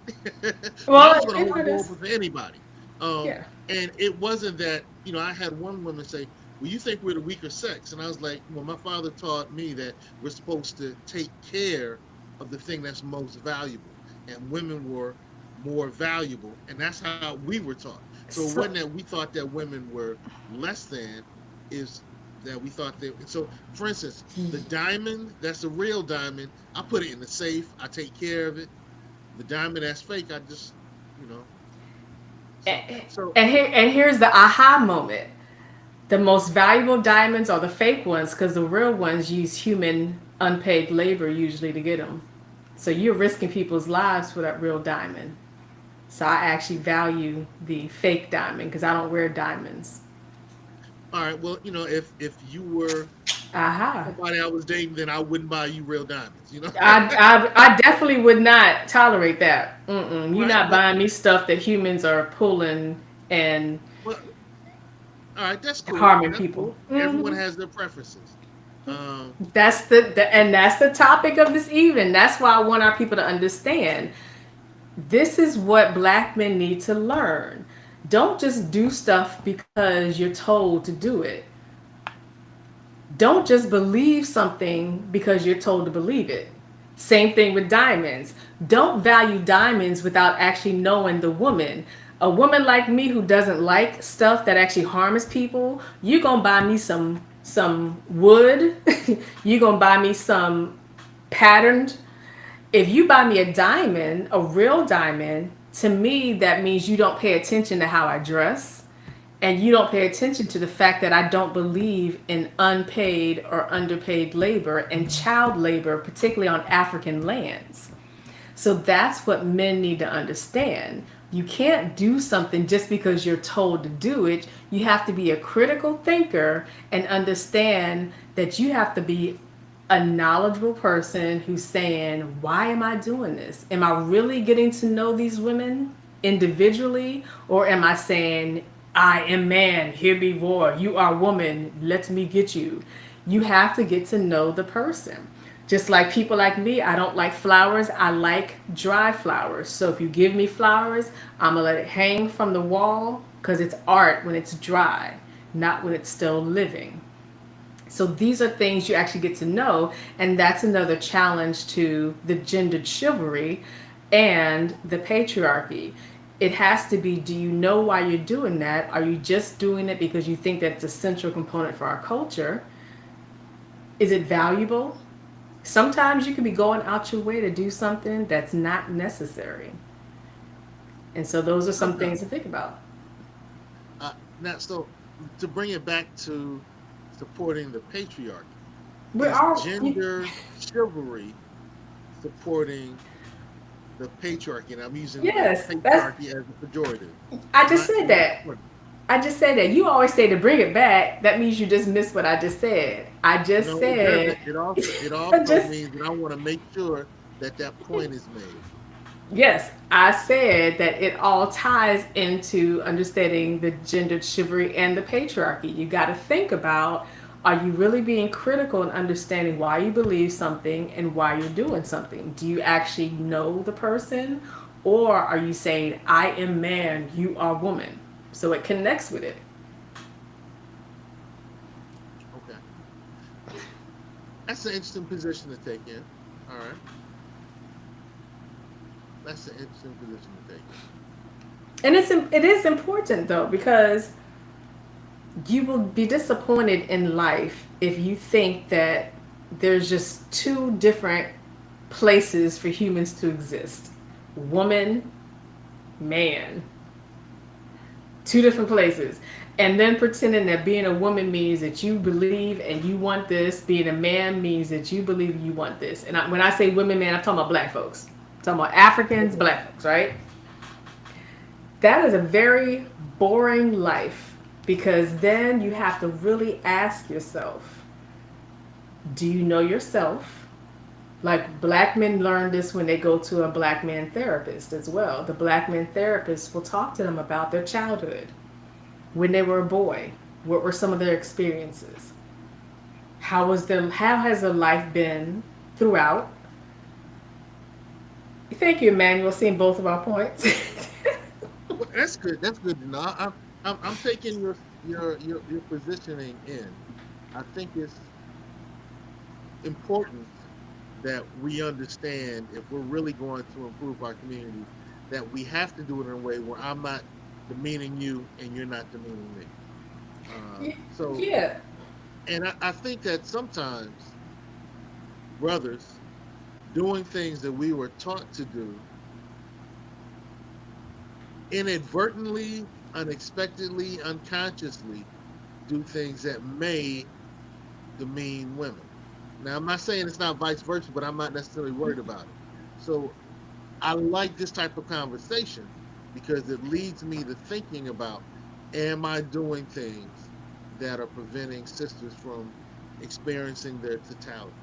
But I well, was going to hold the it door is. open for anybody. Um, Yeah. and it wasn't that, I had one woman say, "Well, you think we're the weaker sex?" And I was like, "Well, my father taught me that we're supposed to take care of the thing that's most valuable, and women were more valuable, and that's how we were taught. So it wasn't So, that we thought that women were less than, is that we thought that. So, for instance, the diamond that's a real diamond, I put it in the safe. I take care of it. The diamond that's fake, I just, you know. So, so and here's the aha moment. The most valuable diamonds are the fake ones because the real ones use human unpaid labor usually to get them. So you're risking people's lives for that real diamond. So I actually value the fake diamond because I don't wear diamonds. all right. Well, if you were Aha. somebody I was dating, then I wouldn't buy you real diamonds. I definitely would not tolerate that. Mm-mm. You're Right? not buying me stuff that humans are pulling and Well, all right. That's cool. harming That's people. cool. Everyone has their preferences. Um, That's and that's the topic of this evening. That's why I want our people to understand. This is what black men need to learn. Don't just do stuff because you're told to do it. Don't just believe something because you're told to believe it. Same thing with diamonds. Don't value diamonds without actually knowing the woman. A woman like me who doesn't like stuff that actually harms people, you're gonna buy me some wood. You're gonna buy me some patterned. If you buy me a diamond, a real diamond, to me that means you don't pay attention to how I dress and you don't pay attention to the fact that I don't believe in unpaid or underpaid labor and child labor, particularly on African lands. So that's what men need to understand. You can't do something just because you're told to do it. You have to be a critical thinker and understand that you have to be a knowledgeable person who's saying, why am I doing this? Am I really getting to know these women individually? Or am I saying, I am man, here be war, you are woman, let me get you? You have to get to know the person. Just like people like me, I don't like flowers. I like dry flowers. So if you give me flowers, I'm going to let it hang from the wall because it's art when it's dry, not when it's still living. So these are things you actually get to know. And that's another challenge to the gendered chivalry and the patriarchy. It has to be, do you know why you're doing that? Are you just doing it because you think that it's a central component for our culture? Is it valuable? Sometimes you can be going out your way to do something that's not necessary. And so those are some things Sometimes. to think about. Now, so to bring it back to supporting the patriarchy, We're is all gender chivalry supporting the patriarchy, and I'm using the word yes. That's patriarchy as a pejorative. I I'm just not said I'm not that. supporting. I just said that. You always say to bring it back. That means you just missed what I just said. I just No, it doesn't. said. It I also just means that I want to make sure that that point is made. yes, I said that it all ties into understanding the gendered chivalry and the patriarchy. You got to think about, are you really being critical and understanding why you believe something and why you're doing something? Do you actually know the person? Or are you saying, I am man, you are woman? So it connects with it. Okay, that's an interesting position to take in. All right, that's an interesting position to take in. And it is important though, because you will be disappointed in life if you think that there's just two different places for humans to exist: woman, man. Two different places. And then pretending that being a woman means that you believe and you want this, being a man means that you believe you want this. And when I say women, man, I'm talking about black folks. I'm talking about Africans, Okay. black folks, right? That is a very boring life, because then you have to really ask yourself, do you know yourself? Like black men learn this when they go to a black man therapist as well. The black man therapist will talk to them about their childhood, when they were a boy, what were some of their experiences? How has their life been throughout? Thank you, Emmanuel, seeing both of our points. Well, that's good. That's good to know. I'm taking your positioning in. I think it's important that we understand, if we're really going to improve our communities, that we have to do it in a way where I'm not demeaning you and you're not demeaning me. So, Yeah. and I think that sometimes brothers doing things that we were taught to do inadvertently, unexpectedly, unconsciously do things that may demean women. Now, I'm not saying it's not vice versa, but I'm not necessarily worried about it. So I like this type of conversation because it leads me to thinking about, am I doing things that are preventing sisters from experiencing their totality?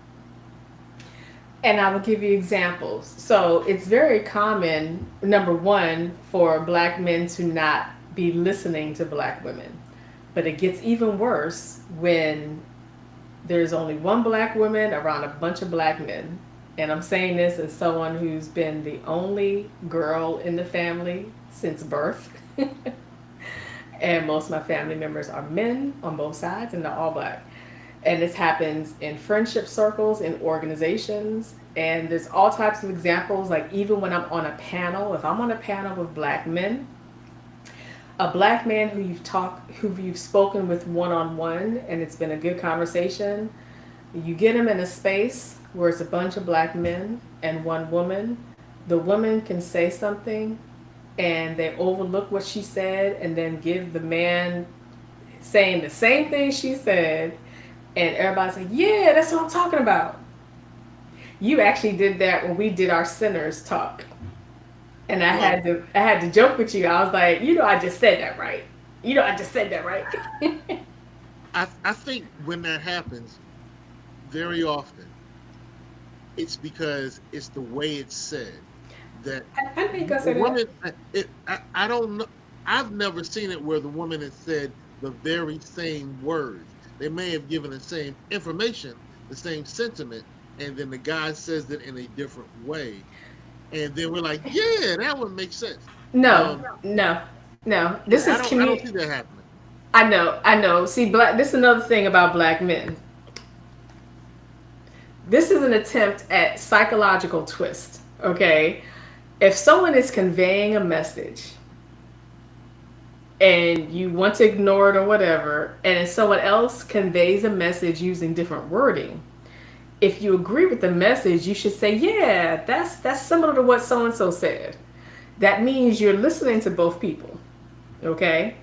And I will give you examples. So it's very common, number one, for black men to not be listening to black women. But it gets even worse when there's only one black woman around a bunch of black men. And I'm saying this as someone who's been the only girl in the family since birth. And most of my family members are men on both sides, and they're all black. And this happens in friendship circles, in organizations, and there's all types of examples. Like even when I'm on a panel, if I'm on a panel with black men, a black man who you've spoken with one on one, and it's been a good conversation, you get him in a space where it's a bunch of black men and one woman. The woman can say something, and they overlook what she said, and then give the man saying the same thing she said, and everybody's like, "Yeah, that's what I'm talking about." You actually did that when we did our sinners talk, and Well, I had to joke with you. I was like, I just said that right. I just said that right. I think when that happens, very often, it's because it's the way it's said that I think I the said that. woman. I don't know. I've never seen it where the woman has said the very same words. They may have given the same information, the same sentiment, and then the guy says it in a different way, and then we're like, "Yeah, that one makes sense." No, Um, no, no. This yeah, is I don't community. see that happening. I know, I know. See, black. This is another thing about black men. This is an attempt at psychological twist. Okay, if someone is conveying a message and you want to ignore it or whatever, and if someone else conveys a message using different wording, if you agree with the message, you should say, "Yeah, that's similar to what so and so said." That means you're listening to both people, okay?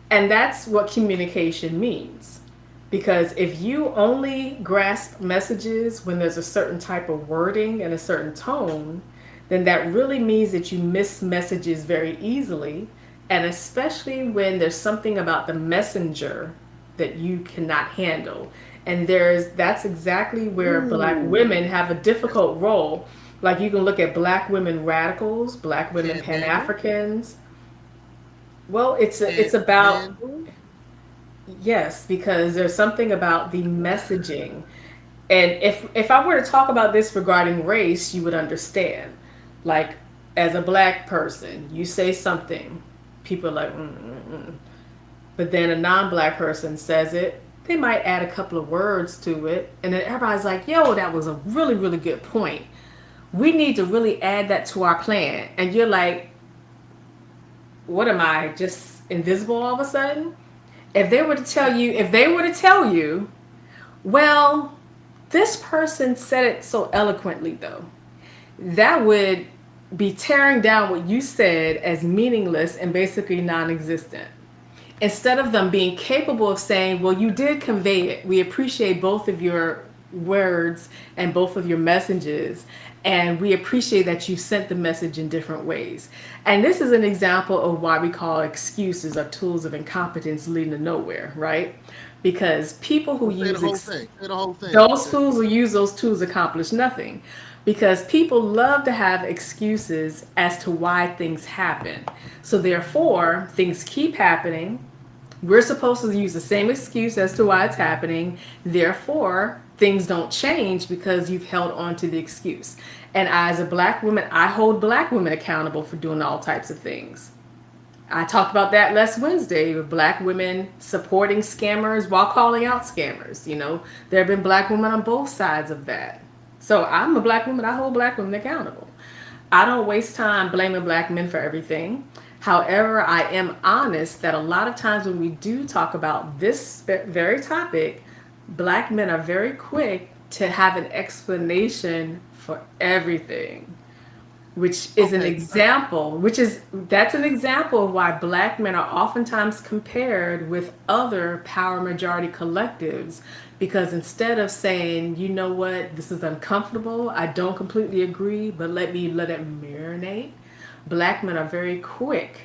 And that's what communication means. Because if you only grasp messages when there's a certain type of wording and a certain tone, then that really means that you miss messages very easily. And especially when there's something about the messenger that you cannot handle. And that's exactly where black Ooh, women have a that's difficult role. Like you can look at black women radicals, black women can't Pan handle, Africans. Well, can't it's about handle. yes, because there's something about the messaging. And if I were to talk about this regarding race, you would understand. Like as a black person, you say something, people are like, but then a non-black person says it. They might add a couple of words to it, and then everybody's like, "Yo, that was a really, really good point. We need to really add that to our plan." And you're like, "What am I just invisible all of a sudden?" If they were to tell you, well, this person said it so eloquently, though, that would be tearing down what you said as meaningless and basically non existent. Instead of them being capable of saying, well, you did convey it. We appreciate both of your words and both of your messages. And we appreciate that you sent the message in different ways. And this is an example of why we call excuses or tools of incompetence leading to nowhere, right? Because people who Well, say the use whole thing. Say the whole thing. those fools who use those tools accomplish nothing because people love to have excuses as to why things happen. So, therefore, things keep happening. We're supposed to use the same excuse as to why it's happening. Therefore, things don't change because you've held on to the excuse. And as a black woman, I hold black women accountable for doing all types of things. I talked about that last Wednesday with black women supporting scammers while calling out scammers. You know, there have been black women on both sides of that. So I'm a black woman, I hold black women accountable. I don't waste time blaming black men for everything. However, I am honest that a lot of times when we do talk about this very topic, black men are very quick to have an explanation for everything, which is an Okay. example, that's an example of why black men are oftentimes compared with other power majority collectives, because instead of saying, you know what, this is uncomfortable, I don't completely agree, but let it marinate, black men are very quick.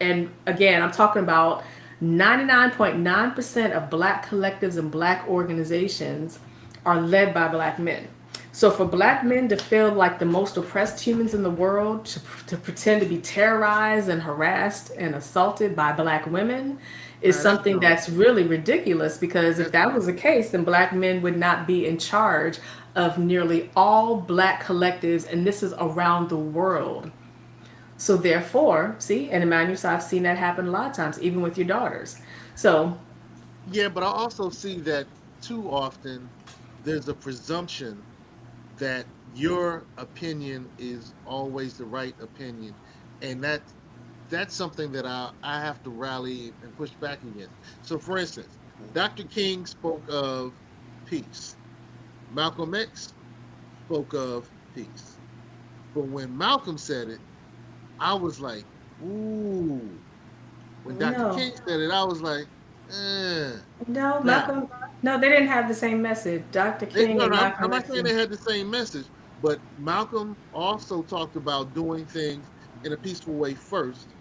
And again, I'm talking about 99.9% of black collectives and black organizations are led by black men. So for black Okay. men to feel like the most oppressed humans in the world, to pretend to be terrorized and harassed and assaulted by black women is Nah, that's something dumb. that's really ridiculous, because if That's that dumb. was the case, then black men would not be in charge of nearly all black collectives, and this is around the world. So therefore, see, and Emmanuel, so I've seen that happen a lot of times, even with your daughters. So Yeah, but I also see that too often there's a presumption that your opinion is always the right opinion, and that's something that I have to rally and push back against. So, for instance, Dr. King spoke of peace. Malcolm X spoke of peace. But when Malcolm said it, I was like, ooh. When Dr. no, King said it, I was like, eh. no, Now, Malcolm, no, they didn't have the same message. Dr. King no, and no, I'm Malcolm not X. saying they had the same message, but Malcolm also talked about doing things in a peaceful way first,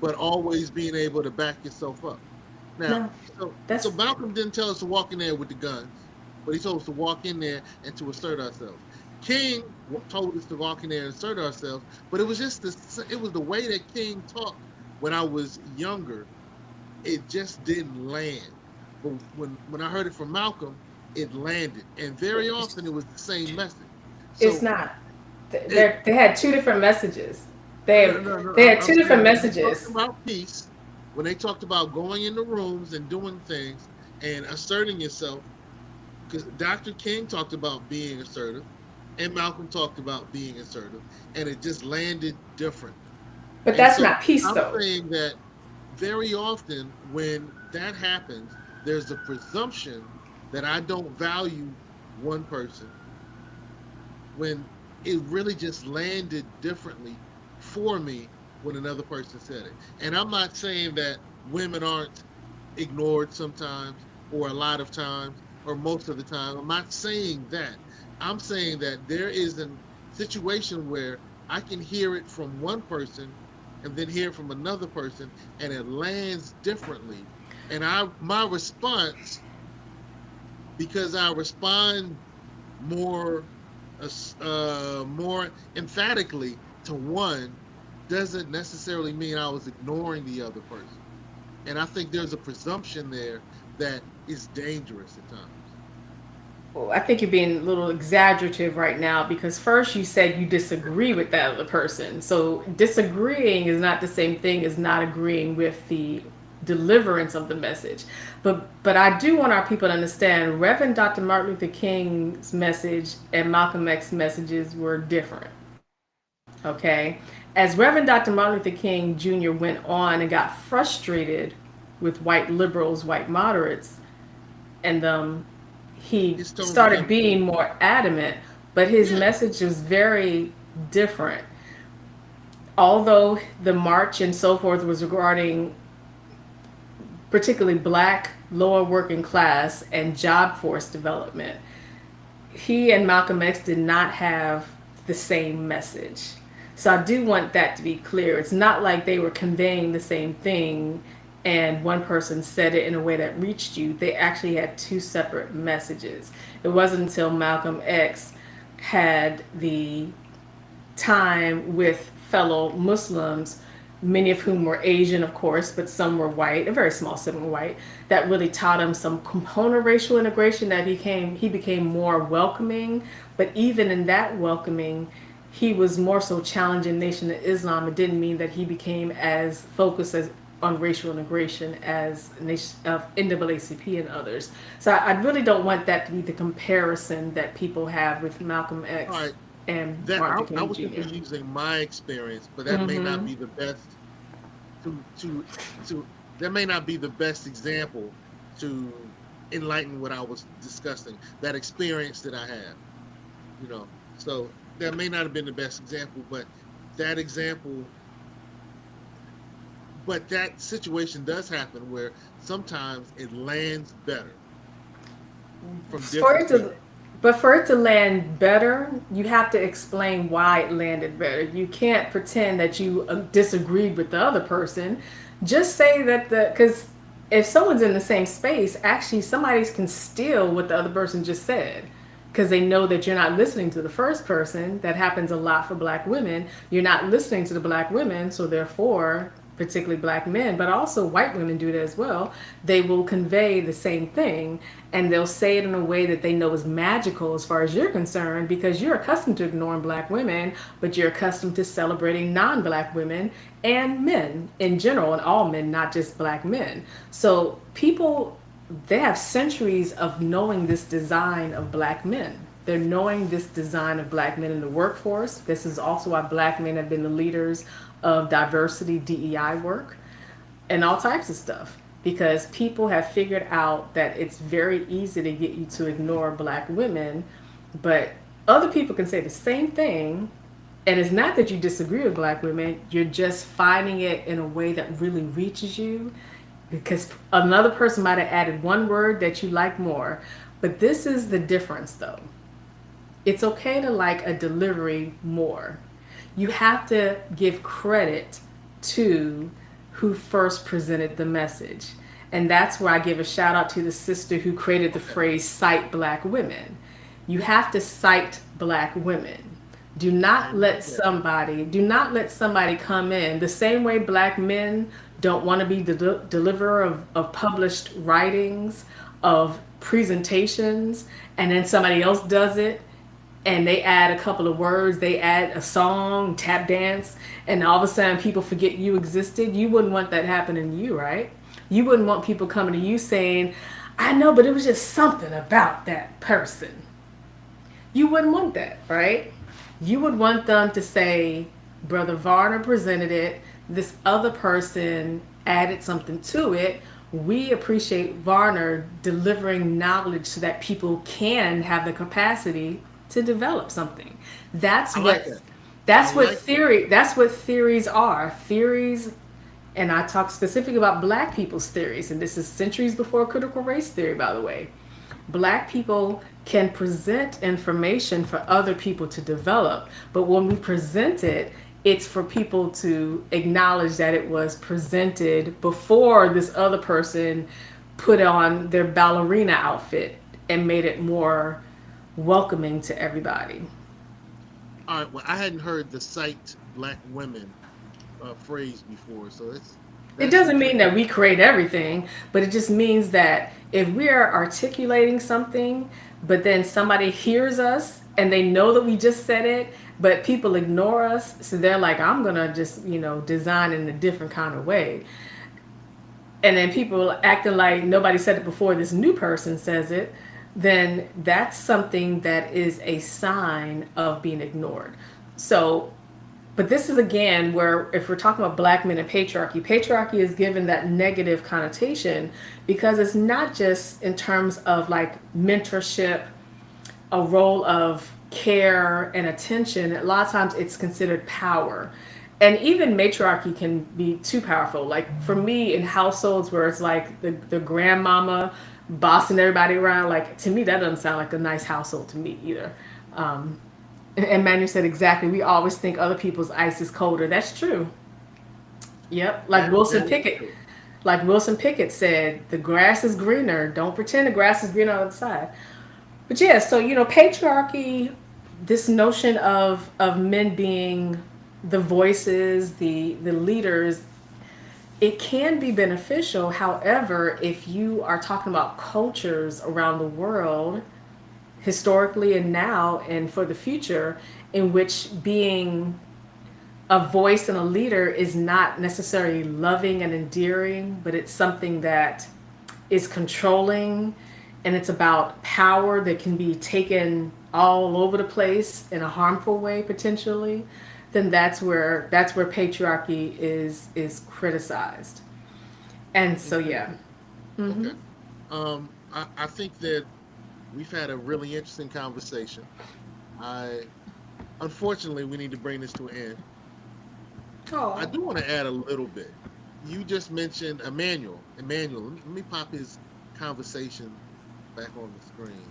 but always being able to back yourself up. Now, No, so that's Malcolm didn't tell us to walk in there with the guns, but he told us to walk in there and to assert ourselves. King told us to walk in there and assert ourselves, but it was just it was the way that King talked when I was younger. It just didn't land. But when I heard it from Malcolm, it landed, and very often it was the same message. it's So not. it They had two different messages. no, no, no. They had I'm two saying different when they talked messages. about peace, when they talked about going into rooms and doing things and asserting yourself, because Dr. King talked about being assertive, and Malcolm talked about being assertive, and it just landed different. But And that's so not peace, I'm though. saying that very often when that happens, there's a presumption that I don't value one person when it really just landed differently for me when another person said it. And I'm not saying that women aren't ignored sometimes or a lot of times, or most of the time. I'm not saying that. I'm saying that there is a situation where I can hear it from one person and then hear it from another person, and it lands differently. And my response, because I respond more more emphatically to one, doesn't necessarily mean I was ignoring the other person. And I think there's a presumption there that is dangerous at times. Well, I think you're being a little exaggerative right now because first you said you disagree with that other person. So disagreeing is not the same thing as not agreeing with the deliverance of the message. But I do want our people to understand Reverend Dr. Martin Luther King's message and Malcolm X's messages were different. Okay? As Reverend Dr. Martin Luther King Jr. went on and got frustrated with white liberals, white moderates, and he His tone started became being cold. more adamant, but his Yeah, message was very different. Although the march and so forth was regarding particularly black, lower working class, and job force development, he and Malcolm X did not have the same message. So I do want that to be clear. It's not like they were conveying the same thing and one person said it in a way that reached you. They actually had two separate messages. It wasn't until Malcolm X had the time with fellow Muslims, many of whom were Asian, of course, but some were white, a very small set were white, that really taught him some component of racial integration that he became more welcoming. But even in that welcoming, he was more so challenging Nation of Islam. It didn't mean that he became as focused as on racial integration as nation of NAACP and others. So I really don't want that to be the comparison that people have with Malcolm all X right. and That Martin Luther I King was simply Jr. using my experience, but that may not be the best to that may not be the best example to enlighten what I was discussing. That experience that I have, you know. So that may not have been the best example, but that example, but that situation does happen where sometimes it lands better from For different it to, people. but for it to land better, you have to explain why it landed better. You can't pretend that you disagreed with the other person. Just say that because if someone's in the same space, actually somebody can steal what the other person just said because they know that you're not listening to the first person. That happens a lot for black women. You're not listening to the black women, so therefore, particularly black men, but also white women do that as well. They will convey the same thing and they'll say it in a way that they know is magical as far as you're concerned because you're accustomed to ignoring black women, but you're accustomed to celebrating non black women and men in general, and all men, not just black men. So people, they have centuries of knowing this design of black men. They're knowing this design of black men in the workforce. This is also why black men have been the leaders of diversity DEI work and all types of stuff because people have figured out that it's very easy to get you to ignore black women, but other people can say the same thing. And it's not that you disagree with black women, you're just finding it in a way that really reaches you because another person might have added one word that you like more. But this is the difference though. It's okay to like a delivery more. You have to give credit to who first presented the message. And that's where I give a shout out to the sister who created the Okay. phrase cite black women. You have to cite black women. Amen to that. Do not let somebody come in the same way black men don't want to be the deliverer of published writings, of presentations, and then somebody else does it and they add a couple of words, they add a song, tap dance, and all of a sudden people forget you existed. You wouldn't want that happening to you, right? You wouldn't want people coming to you saying, I know, but it was just something about that person. You wouldn't want that, right? You would want them to say, Brother Varner presented it, this other person added something to it. We appreciate Varner delivering knowledge so that people can have the capacity to develop something. That's I like what that. I that's what like that. theory that's what theories are. Theories And I talk specifically about black people's theories, and this is centuries before critical race theory, by the way. Black people can present information for other people to develop, but when we present it, it's for people to acknowledge that it was presented before this other person put on their ballerina outfit and made it more welcoming to everybody. All right. Well, I hadn't heard the "cite black women" phrase before, so It that's doesn't mean that intriguing. we create everything, but it just means that if we are articulating something, but then somebody hears us and they know that we just said it, but people ignore us, so they're like, I'm gonna just, design in a different kind of way. And then people acting like nobody said it before this new person says it, then that's something that is a sign of being ignored. So, but this is again where if we're talking about black men and patriarchy is given that negative connotation because it's not just in terms of like mentorship, a role of care and attention. A lot of times it's considered power. And even matriarchy can be too powerful. Like for me, in households where it's like the grandmama bossing everybody around, like to me, that doesn't sound like a nice household to me either. Um, and Manu said exactly, we always think other people's ice is colder. That's true. Yep. That is true. Like Wilson Pickett said, the grass is greener. Don't pretend the grass is greener on the other side. But yeah, so patriarchy, this notion of men being the voices, the leaders, it can be beneficial. However, if you are talking about cultures around the world, historically and now and for the future, in which being a voice and a leader is not necessarily loving and endearing, but it's something that is controlling and it's about power that can be taken all over the place in a harmful way potentially, then that's where patriarchy is criticized. And so yeah. Interesting. Okay. I think that we've had a really interesting conversation. I Unfortunately we need to bring this to an end. I Oh. do want to add a little bit. You just mentioned Emmanuel. Let me pop his conversation back on the screen.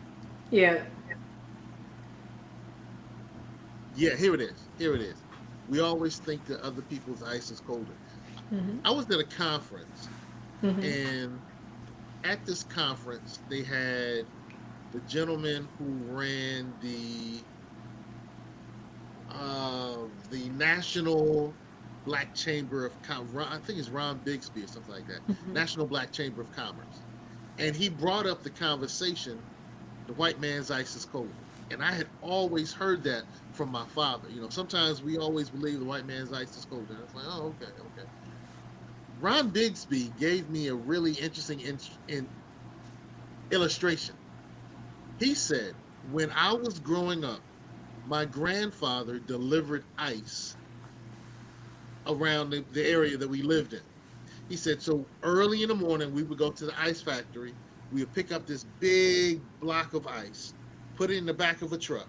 Yeah. Yeah, here it is. Here it is. We always think that other people's ice is colder. I was at a conference, and at this conference, they had the gentleman who ran the National Black Chamber of I think it's Ron Bigsby or something like that. National Black Chamber of Commerce, and he brought up the conversation, the white man's ice is colder. And I had always heard that from my father. Sometimes we always believe the white man's ice is colder. I was like, oh, okay, okay. Ron Bigsby gave me a really interesting illustration. He said, when I was growing up, my grandfather delivered ice around the area that we lived in. He said, so early in the morning, we would go to the ice factory. We would pick up this big block of ice, put it in the back of a truck,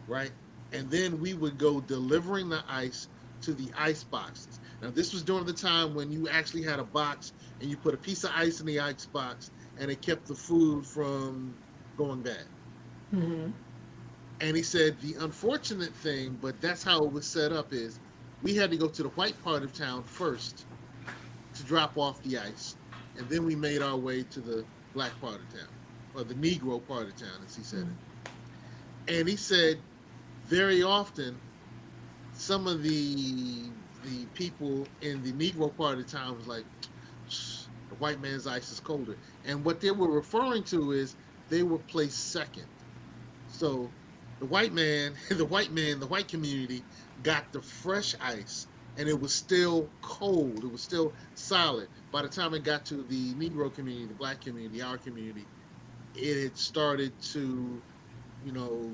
right? And then we would go delivering the ice to the ice boxes. Now, this was during the time when you actually had a box and you put a piece of ice in the ice box and it kept the food from going bad. And he said the unfortunate thing, but that's how it was set up, is we had to go to the white part of town first to drop off the ice. And then we made our way to the black part of town, or the Negro part of town, as he said it. And he said very often some of the people in the Negro part of town was like, the white man's ice is colder. And what they were referring to is they were placed second. So the white man, the white community got the fresh ice and it was still cold. It was still solid. By the time it got to the Negro community, the black community, our community, it had started to, you know,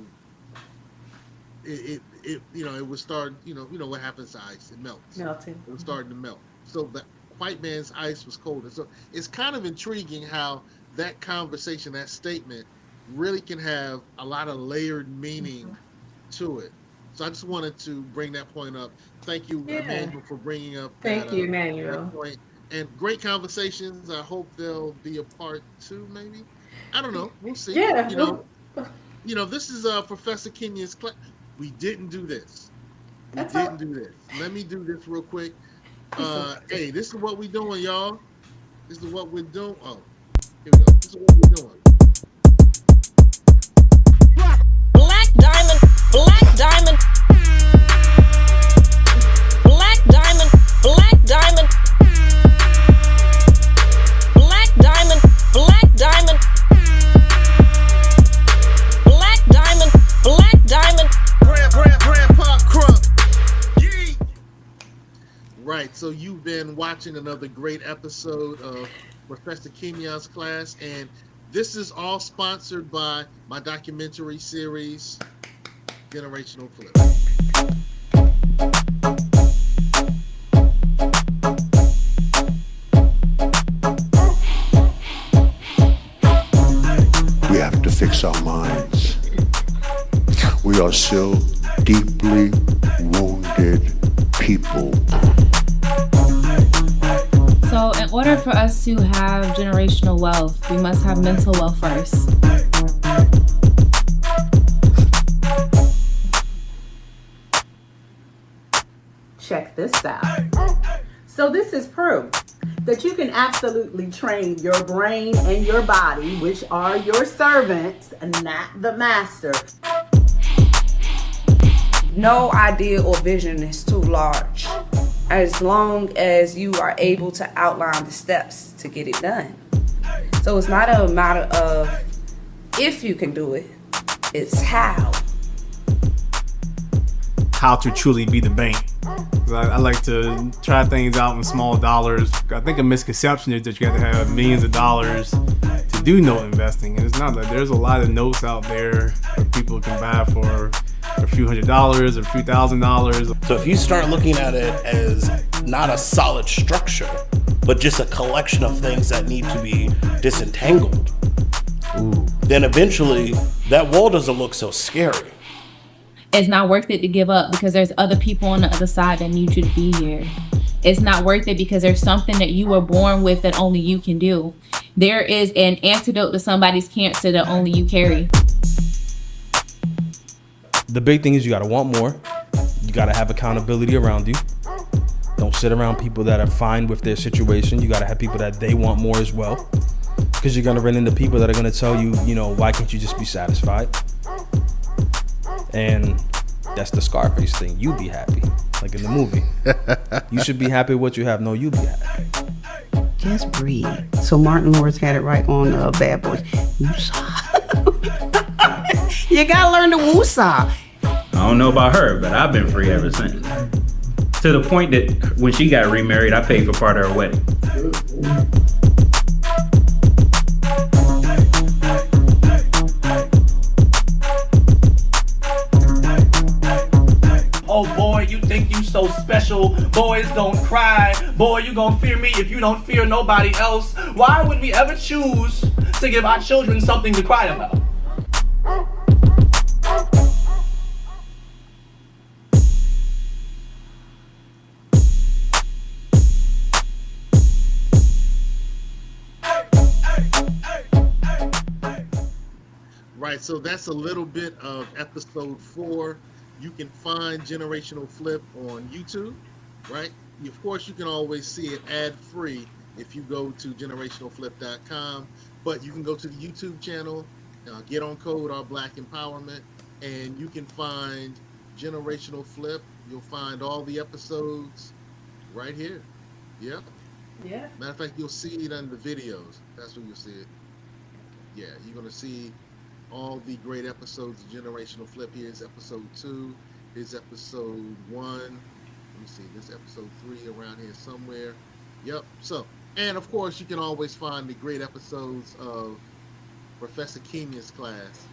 it was starting, what happens to ice? It melts. Melting. It was starting to melt. So the white man's ice was colder. So it's kind of intriguing how that conversation, that statement, really can have a lot of layered meaning to it. So I just wanted to bring that point up. Thank you, Yeah. Emmanuel, for bringing up Thank you, that Emmanuel. point. And great conversations. I hope there'll be a part two, maybe. I don't know. We'll see. Yeah. Well, This is Professor Kenya's class. We didn't do this. We that's all. didn't do this. Let me do this real quick. He's so Hey, this is what we're doing, y'all. This is what we're doing. Oh, here we go. This is what we're doing. Black diamond, black diamond, black diamond, black diamond, black diamond, black diamond, black diamond, black diamond. Grandpa Crump. Yee! Right. So you've been watching another great episode of Professor Kimya's class, and this is all sponsored by my documentary series, Generational Flip. We have to fix our minds. We are still deeply wounded people. So in order for us to have generational wealth, we must have mental wealth first. Check this out. So this is proof that you can absolutely train your brain and your body, which are your servants, not the master. No idea or vision is too large, as long as you are able to outline the steps to get it done. So it's not a matter of if you can do it, it's how. How to truly be the bank. I like to try things out in small dollars. I think a misconception is that you have to have millions of dollars to do note investing. And it's not that. There's a lot of notes out there that people can buy for a few $100s or a few $1,000s. So if you start looking at it as not a solid structure, but just a collection of things that need to be disentangled, then eventually that wall doesn't look so scary. It's not worth it to give up because there's other people on the other side that need you to be here. It's not worth it because there's something that you were born with that only you can do. There is an antidote to somebody's cancer that only you carry. The big thing is you gotta want more. You gotta have accountability around you. Don't sit around people that are fine with their situation. You gotta have people that they want more as well. Because you're gonna run into people that are gonna tell you, why can't you just be satisfied? And that's the Scarface thing. You be happy, like in the movie. You should be happy with what you have. No, you be happy. Just breathe. So Martin Lawrence had it right on Bad Boys. Woosah. You gotta learn the woosah. I don't know about her, but I've been free ever since. To the point that when she got remarried, I paid for part of her wedding. Oh boy, you think you so special. Boys don't cry. Boy, you gon' fear me if you don't fear nobody else. Why would we ever choose to give our children something to cry about? Right, so that's a little bit of episode 4. You can find Generational Flip on YouTube, right? Of course, you can always see it ad-free if you go to generationalflip.com, but you can go to the YouTube channel, get on code Our Black Empowerment, and you can find Generational Flip. You'll find all the episodes right here. Yep. Yeah. Matter of fact, you'll see it in the videos. That's where you'll see it. Yeah, you're going to see all the great episodes of Generational Flip. Here's episode 2. Here's episode 1. Let me see. This episode 3 around here somewhere. Yep. So, and of course, you can always find the great episodes of Professor Kimya's class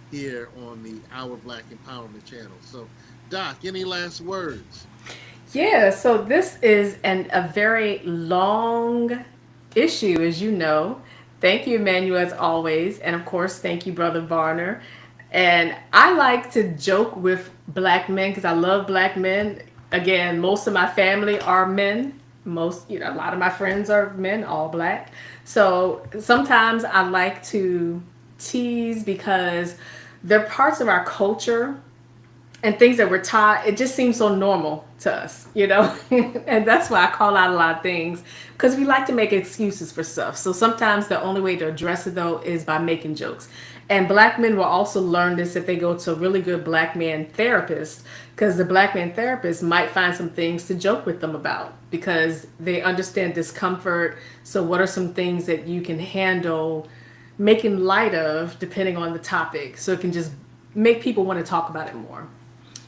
here on the Our Black Empowerment channel. So, Doc, any last words? Yeah, so this is a very long issue, as you know. Thank you, Emmanuel, as always. And of course, thank you, Brother Varner. And I like to joke with black men because I love black men. Again, most of my family are men. A lot of my friends are men, all black. So sometimes I like to tease because they're parts of our culture and things that we're taught. It just seems so normal to us, and that's why I call out a lot of things, because we like to make excuses for stuff. So sometimes the only way to address it, though, is by making jokes. And black men will also learn this if they go to a really good black man therapist, because the black man therapist might find some things to joke with them about because they understand discomfort. So what are some things that you can handle making light of depending on the topic, so it can just make people want to talk about it more.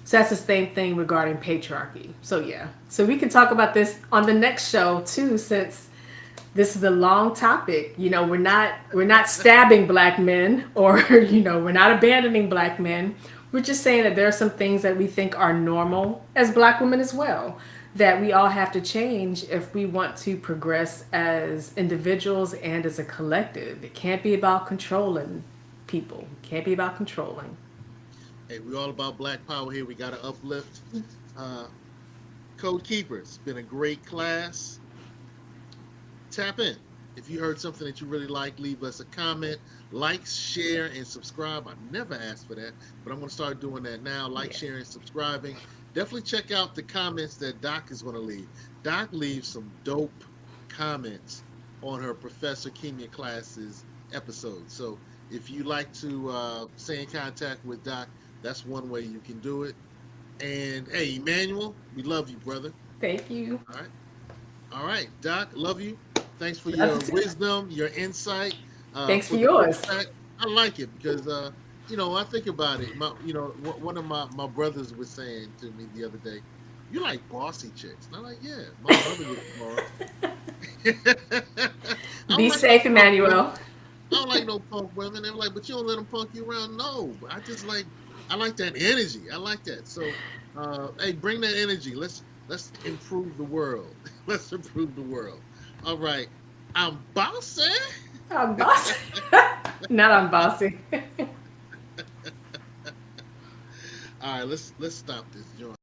So that's the same thing regarding patriarchy. So yeah, so we can talk about this on the next show too, since this is a long topic. We're not stabbing black men, or we're not abandoning black men. We're just saying that there are some things that we think are normal as black women as well, that we all have to change if we want to progress as individuals and as a collective. It can't be about controlling people. It can't be about controlling. Hey, we're all about black power here. We got to uplift. Code Keepers, been a great class. Tap in. If you heard something that you really like, leave us a comment. Like, share, and subscribe. I never asked for that, but I'm going to start doing that now. Like, sharing, subscribing. Definitely check out the comments that Doc is going to leave. Doc leaves some dope comments on her Professor Kimya classes episode. So if you like to stay in contact with Doc, that's one way you can do it. And hey, Emmanuel, we love you, brother. Thank you. All right, Doc, love you. Thanks for your wisdom, your insight. Thanks for yours. I like it because I think about it. One of my brothers was saying to me the other day, "You like bossy chicks?" And I'm like, "Yeah, my brother was boss." Be safe, Emmanuel. I don't like no punk women. They're like, "But you don't let them punk you around." No, I like that energy. I like that. So, hey, bring that energy. Let's improve the world. Let's improve the world. All right, I'm bossy. I'm bossy. Not I'm bossy. All right, let's stop this joint.